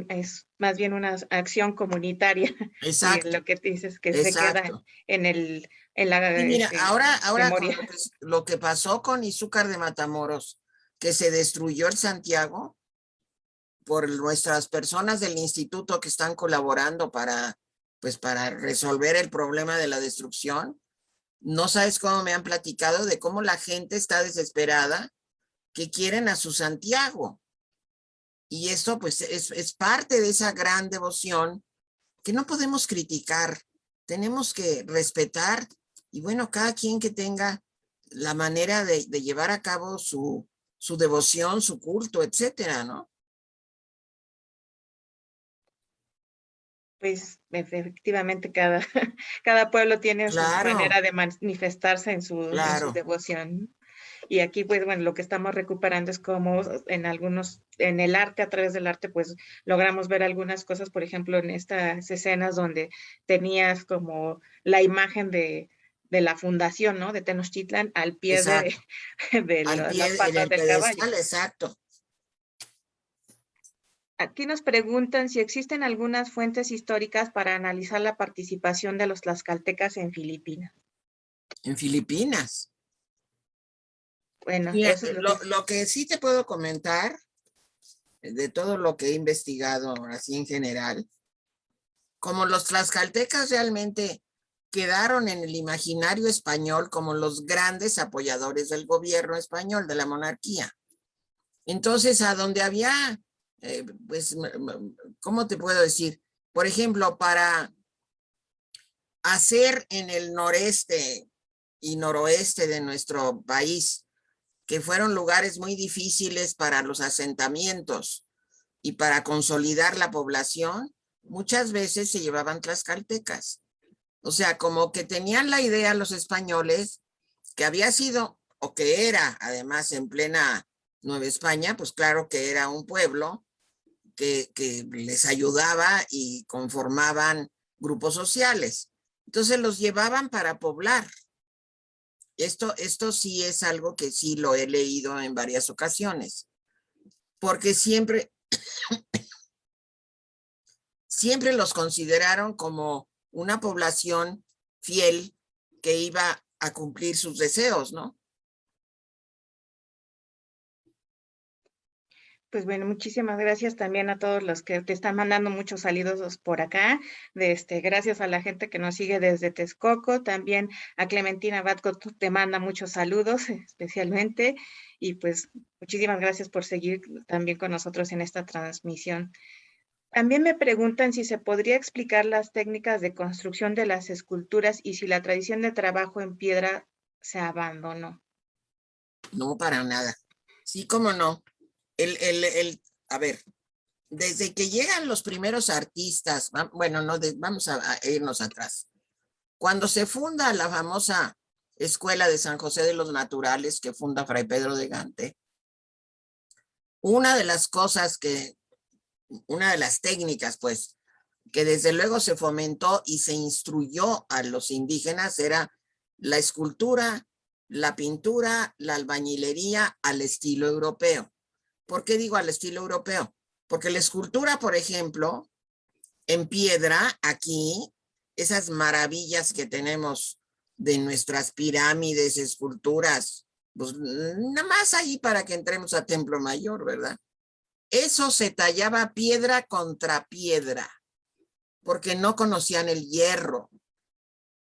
es más bien una acción comunitaria y Exacto, lo que dices que se queda exacto. en la Y mira, ahora con memoria. lo que pasó con Izúcar de Matamoros, que se destruyó el Santiago por nuestras personas del instituto que están colaborando para, pues, para resolver el problema de la destrucción. No sabes cómo me han platicado de cómo la gente está desesperada, que quieren a su Santiago. Y esto pues es parte de esa gran devoción que no podemos criticar, tenemos que respetar y bueno, cada quien que tenga la manera de llevar a cabo su devoción, su culto, etcétera, ¿no? Pues efectivamente cada pueblo tiene su Claro, manera de manifestarse en su claro, devoción. Y aquí, pues, bueno, lo que estamos recuperando es como en el arte, a través del arte, pues, logramos ver algunas cosas, por ejemplo, en estas escenas donde tenías como la imagen de la fundación, ¿no? De Tenochtitlan al pie de, exacto. de Al las pie, en patas el del caballo. pedestal, exacto. Aquí nos preguntan si existen algunas fuentes históricas para analizar la participación de los tlaxcaltecas en Filipinas. En Filipinas. Bueno, Mira, eso es lo que... lo que sí te puedo comentar de todo lo que he investigado así en general, como los tlaxcaltecas realmente quedaron en el imaginario español como los grandes apoyadores del gobierno español, de la monarquía. Entonces, a donde había, pues, ¿cómo te puedo decir? Por ejemplo, para hacer en el noreste y noroeste de nuestro país, que fueron lugares muy difíciles para los asentamientos y para consolidar la población, muchas veces se llevaban tlaxcaltecas. O sea, como que tenían la idea los españoles que había sido, o que era, además, en plena Nueva España, pues claro que era un pueblo que les ayudaba y conformaban grupos sociales. Entonces los llevaban para poblar. Esto sí es algo que sí lo he leído en varias ocasiones, porque siempre los consideraron como una población fiel que iba a cumplir sus deseos, ¿no? Pues bueno, muchísimas gracias también a todos los que te están mandando muchos saludos por acá. Gracias a la gente que nos sigue desde Texcoco, también a Clementina Batco te manda muchos saludos especialmente. Y pues muchísimas gracias por seguir también con nosotros en esta transmisión. También me preguntan si se podría explicar las técnicas de construcción de las esculturas y si la tradición de trabajo en piedra se abandonó. No, para nada. Sí, cómo no. A ver, desde que llegan los primeros artistas, bueno, no, vamos a irnos atrás. Cuando se funda la famosa Escuela de San José de los Naturales que funda Fray Pedro de Gante, una de las cosas una de las técnicas, pues, que desde luego se fomentó y se instruyó a los indígenas era la escultura, la pintura, la albañilería al estilo europeo. ¿Por qué digo al estilo europeo? Porque la escultura, por ejemplo, en piedra, aquí, esas maravillas que tenemos de nuestras pirámides, esculturas, pues nada más ahí para que entremos a Templo Mayor, ¿verdad? Eso se tallaba piedra contra piedra. porque no conocían el hierro.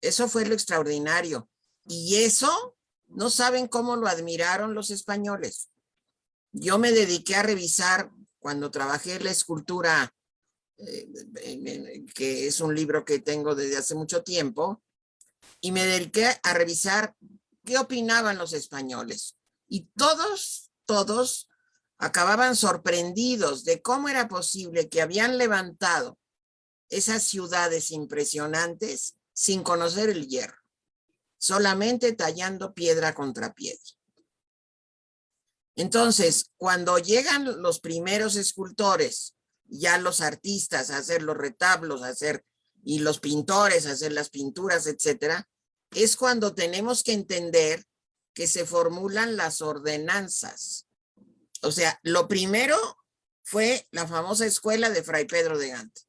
Eso fue lo extraordinario. Y eso, no saben cómo lo admiraron los españoles. Yo me dediqué a revisar, cuando trabajé en la escultura, que es un libro que tengo desde hace mucho tiempo, y me dediqué a revisar qué opinaban los españoles. Y todos acababan sorprendidos de cómo era posible que habían levantado esas ciudades impresionantes sin conocer el hierro, solamente tallando piedra contra piedra. Entonces, cuando llegan los primeros escultores, ya los artistas a hacer los retablos, y los pintores a hacer las pinturas, etcétera, es cuando tenemos que entender que se formulan las ordenanzas. O sea, lo primero fue la famosa escuela de Fray Pedro de Gante.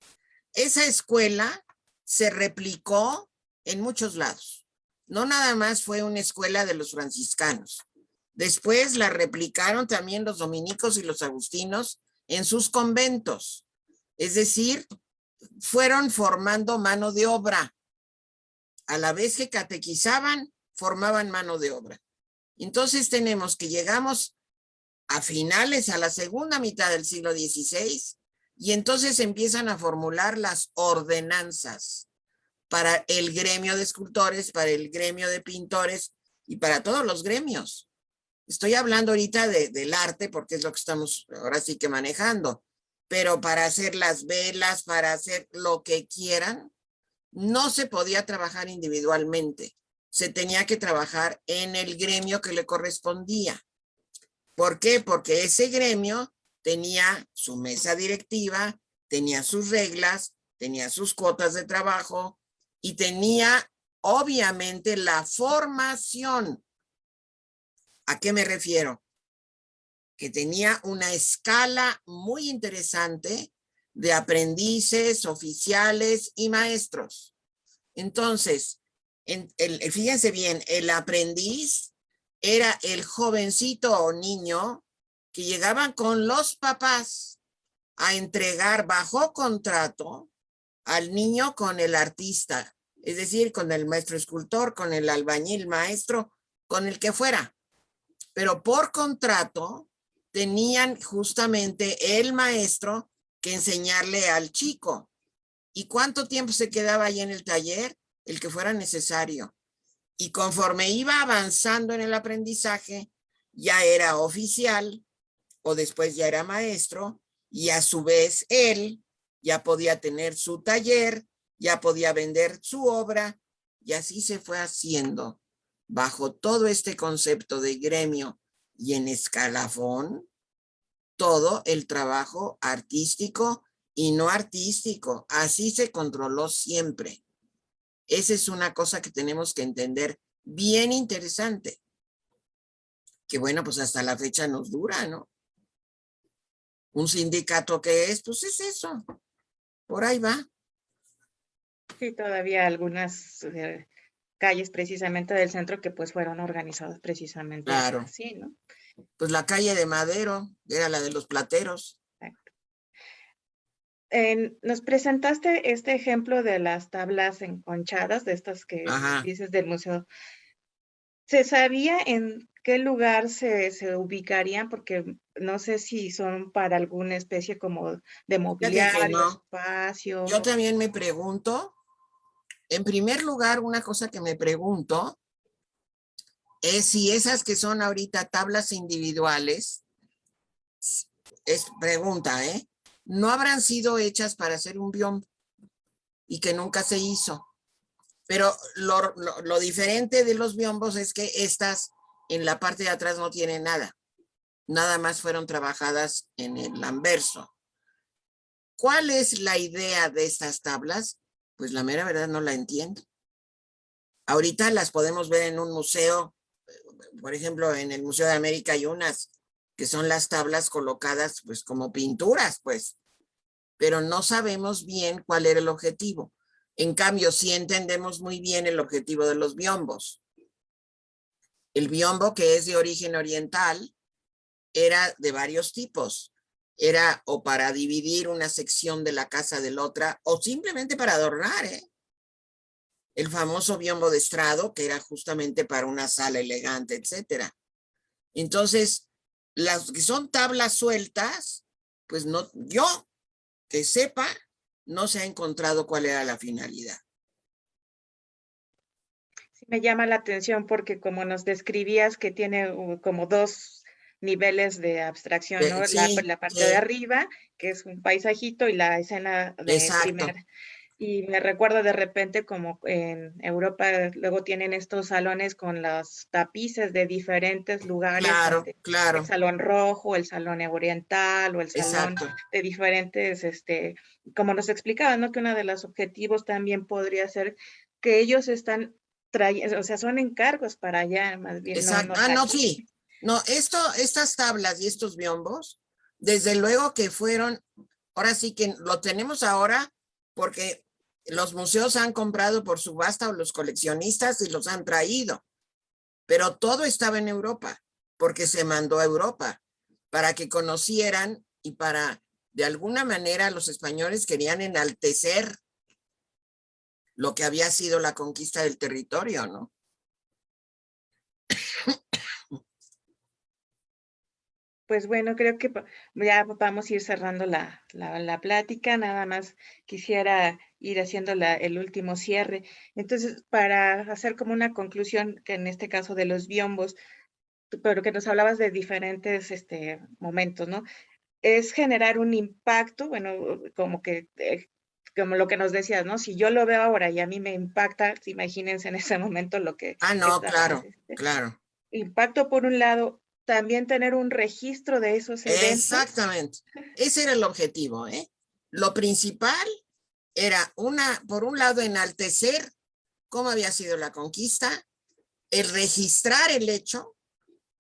Esa escuela se replicó en muchos lados. No nada más fue una escuela de los franciscanos. Después la replicaron también los dominicos y los agustinos en sus conventos. Es decir, fueron formando mano de obra. A la vez que catequizaban, formaban mano de obra. Entonces tenemos que llegamos a finales, a la segunda mitad del siglo XVI, y entonces empiezan a formular las ordenanzas para el gremio de escultores, para el gremio de pintores y para todos los gremios. Estoy hablando ahorita del arte porque es lo que estamos ahora sí que manejando, pero para hacer las velas, para hacer lo que quieran, no se podía trabajar individualmente. Se tenía que trabajar en el gremio que le correspondía. ¿Por qué? Porque ese gremio tenía su mesa directiva, tenía sus reglas, tenía sus cuotas de trabajo y tenía obviamente la formación. ¿A qué me refiero? Que tenía una escala muy interesante de aprendices, oficiales y maestros. Entonces, fíjense bien, el aprendiz era el jovencito o niño que llegaban con los papás a entregar bajo contrato al niño con el artista, es decir, con el maestro escultor, con el albañil maestro, con el que fuera. Pero por contrato tenían justamente el maestro que enseñarle al chico. ¿Y cuánto tiempo se quedaba ahí en el taller? El que fuera necesario. Y conforme iba avanzando en el aprendizaje, ya era oficial o después ya era maestro y a su vez él ya podía tener su taller, ya podía vender su obra y así se fue haciendo bajo todo este concepto de gremio y en escalafón todo el trabajo artístico y no artístico. Así se controló siempre. Esa es una cosa que tenemos que entender bien interesante. Que bueno, pues hasta la fecha nos dura, ¿no? Un sindicato que es, pues es eso. Por ahí va. Sí, todavía algunas calles precisamente del centro que pues fueron organizadas precisamente Claro. así, ¿no? Pues la calle de Madero era la de los plateros. Nos presentaste este ejemplo de las tablas enconchadas, de estas que Ajá. dices del museo. ¿Se sabía en qué lugar se ubicarían? Porque no sé si son para alguna especie como de Fíjate que mobiliario, no. espacio. Yo también me pregunto, en primer lugar, una cosa que me pregunto es si esas que son ahorita tablas individuales, es pregunta, no habrán sido hechas para hacer un biombo y que nunca se hizo. Pero lo diferente de los biombos es que estas en la parte de atrás no tienen nada. Nada más fueron trabajadas en el anverso. ¿Cuál es la idea de estas tablas? Pues la mera verdad no la entiendo. Ahorita las podemos ver en un museo, por ejemplo, en el Museo de América hay unas que son las tablas colocadas pues como pinturas, pues, pero no sabemos bien cuál era el objetivo. En cambio, sí entendemos muy bien el objetivo de los biombos. El biombo, que es de origen oriental, era de varios tipos. era o para dividir una sección de la casa de la otra, o simplemente para adornar, ¿eh? El famoso biombo de estrado, que era justamente para una sala elegante, etcétera. Entonces, las que son tablas sueltas, pues no, yo que sepa, no se ha encontrado cuál era la finalidad. Sí, me llama la atención porque como nos describías que tiene como dos niveles de abstracción, ¿no? Sí, La parte de arriba, que es un paisajito, y la escena de exacto. primera. Y me recuerdo de repente como en Europa luego tienen estos salones con los tapices de diferentes lugares, Claro, donde el claro, salón rojo, el salón oriental o el salón exacto. de diferentes, como nos explicaban, ¿no? Que uno de los objetivos también podría ser que ellos están trayendo, o sea, son encargos para allá, más bien, no, Exacto. no Ah, no, tal. sí. No, estas tablas y estos biombos, desde luego que fueron, ahora sí que lo tenemos ahora porque los museos han comprado por subasta o los coleccionistas y los han traído, pero todo estaba en Europa, porque se mandó a Europa para que conocieran y para, de alguna manera, los españoles querían enaltecer lo que había sido la conquista del territorio, ¿no? Pues bueno, creo que ya vamos a ir cerrando la plática, nada más quisiera ir haciendo el último cierre. Entonces, para hacer como una conclusión, que en este caso de los biombos, pero que nos hablabas de diferentes momentos, ¿no? Es generar un impacto, bueno, como que, como lo que nos decías, ¿no? Si yo lo veo ahora y a mí me impacta, imagínense en ese momento lo que Ah, no, estábamos, claro, claro. impacto por un lado, también tener un registro de esos eventos. Exactamente. Ese era el objetivo, ¿eh? Lo principal era por un lado, enaltecer cómo había sido la conquista, el registrar el hecho.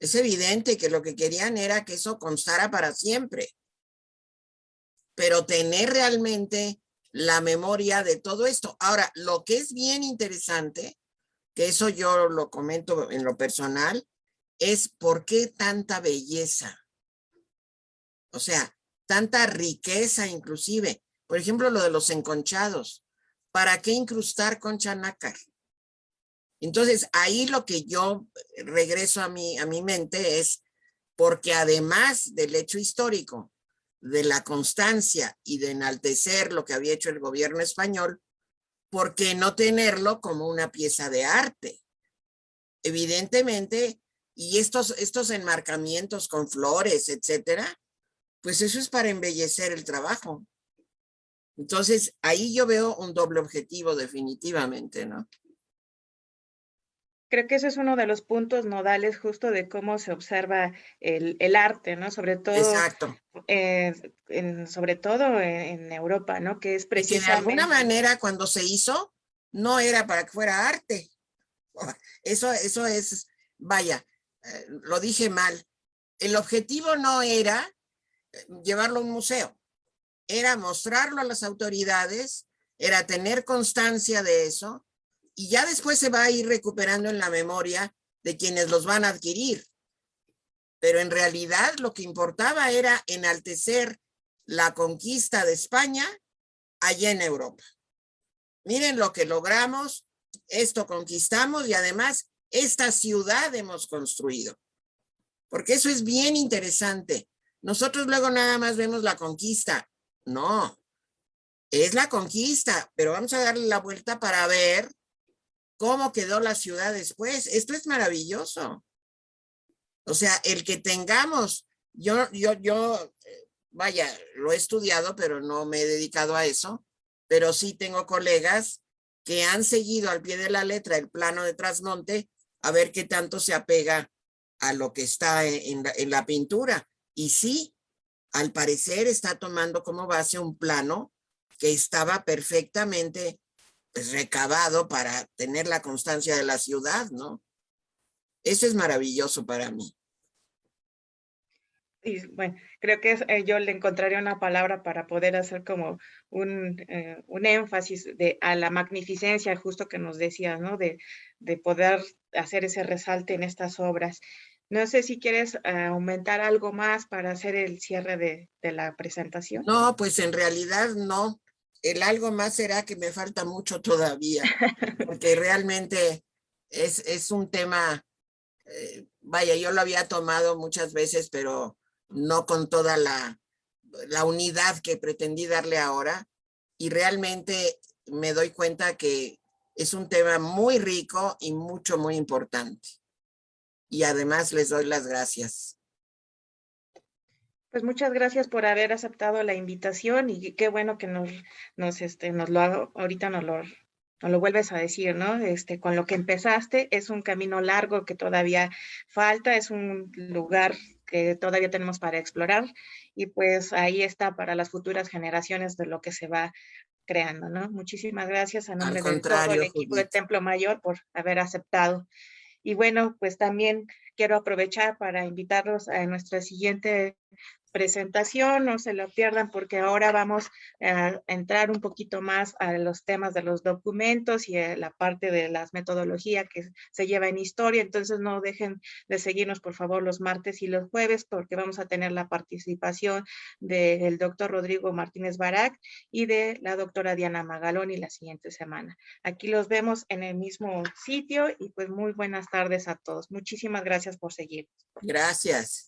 Es evidente que lo que querían era que eso constara para siempre, pero tener realmente la memoria de todo esto. Ahora, lo que es bien interesante, que eso yo lo comento en lo personal, es por qué tanta belleza. O sea, tanta riqueza inclusive. Por ejemplo, lo de los enconchados. ¿Para qué incrustar concha nácar? Entonces, ahí lo que yo regreso a mi mente es porque además del hecho histórico, de la constancia y de enaltecer lo que había hecho el gobierno español, ¿por qué no tenerlo como una pieza de arte? Evidentemente, y estos enmarcamientos con flores, etcétera, pues eso es para embellecer el trabajo. Entonces, ahí yo veo un doble objetivo definitivamente, ¿no? Creo que ese es uno de los puntos nodales justo de cómo se observa el arte, ¿no? Exacto. Sobre todo en Europa, ¿no? Que es Y que de alguna precisamente. manera cuando se hizo, no era para que fuera arte. Eso es, vaya, lo dije mal. El objetivo no era llevarlo a un museo, era mostrarlo a las autoridades, era tener constancia de eso, y ya después se va a ir recuperando en la memoria de quienes los van a adquirir. Pero en realidad lo que importaba era enaltecer la conquista de España allá en Europa. Miren lo que logramos, esto conquistamos y además esta ciudad hemos construido. Porque eso es bien interesante. Nosotros luego nada más vemos la conquista. No, es la conquista, pero vamos a darle la vuelta para ver cómo quedó la ciudad después. Esto es maravilloso. O sea, el que tengamos, vaya, lo he estudiado, pero no me he dedicado a eso, pero sí tengo colegas que han seguido al pie de la letra el plano de Trasmonte a ver qué tanto se apega a lo que está en la pintura. Y sí, al parecer está tomando como base un plano que estaba perfectamente pues, recabado para tener la constancia de la ciudad, ¿no? Eso es maravilloso para mí. Y bueno, creo que yo le encontraría una palabra para poder hacer como un énfasis a la magnificencia justo que nos decías, ¿no? De poder hacer ese resalte en estas obras. No sé si quieres aumentar algo más para hacer el cierre de la presentación. No, pues en realidad no. El algo más será que me falta mucho todavía, porque realmente es un tema, vaya, yo lo había tomado muchas veces, pero no con toda la unidad que pretendí darle ahora. Y realmente me doy cuenta que es un tema muy rico y muy importante. Y además les doy las gracias. Pues muchas gracias por haber aceptado la invitación y qué bueno que nos lo hago, ahorita nos lo vuelves a decir, ¿no? Con lo que empezaste es un camino largo que todavía falta, es un lugar que todavía tenemos para explorar y pues ahí está para las futuras generaciones de lo que se va creando, ¿no? Muchísimas gracias a Al nombre de todo el contrario, equipo del Judith. Templo Mayor por haber aceptado. Y bueno, pues también quiero aprovechar para invitarlos a nuestra siguiente presentación, no se lo pierdan porque ahora vamos a entrar un poquito más a los temas de los documentos y a la parte de las metodologías que se lleva en historia, entonces no dejen de seguirnos por favor los martes y los jueves porque vamos a tener la participación del doctor Rodrigo Martínez Barak y de la doctora Diana Magaloni la siguiente semana. Aquí los vemos en el mismo sitio y pues muy buenas tardes a todos. Muchísimas gracias por seguir. Gracias.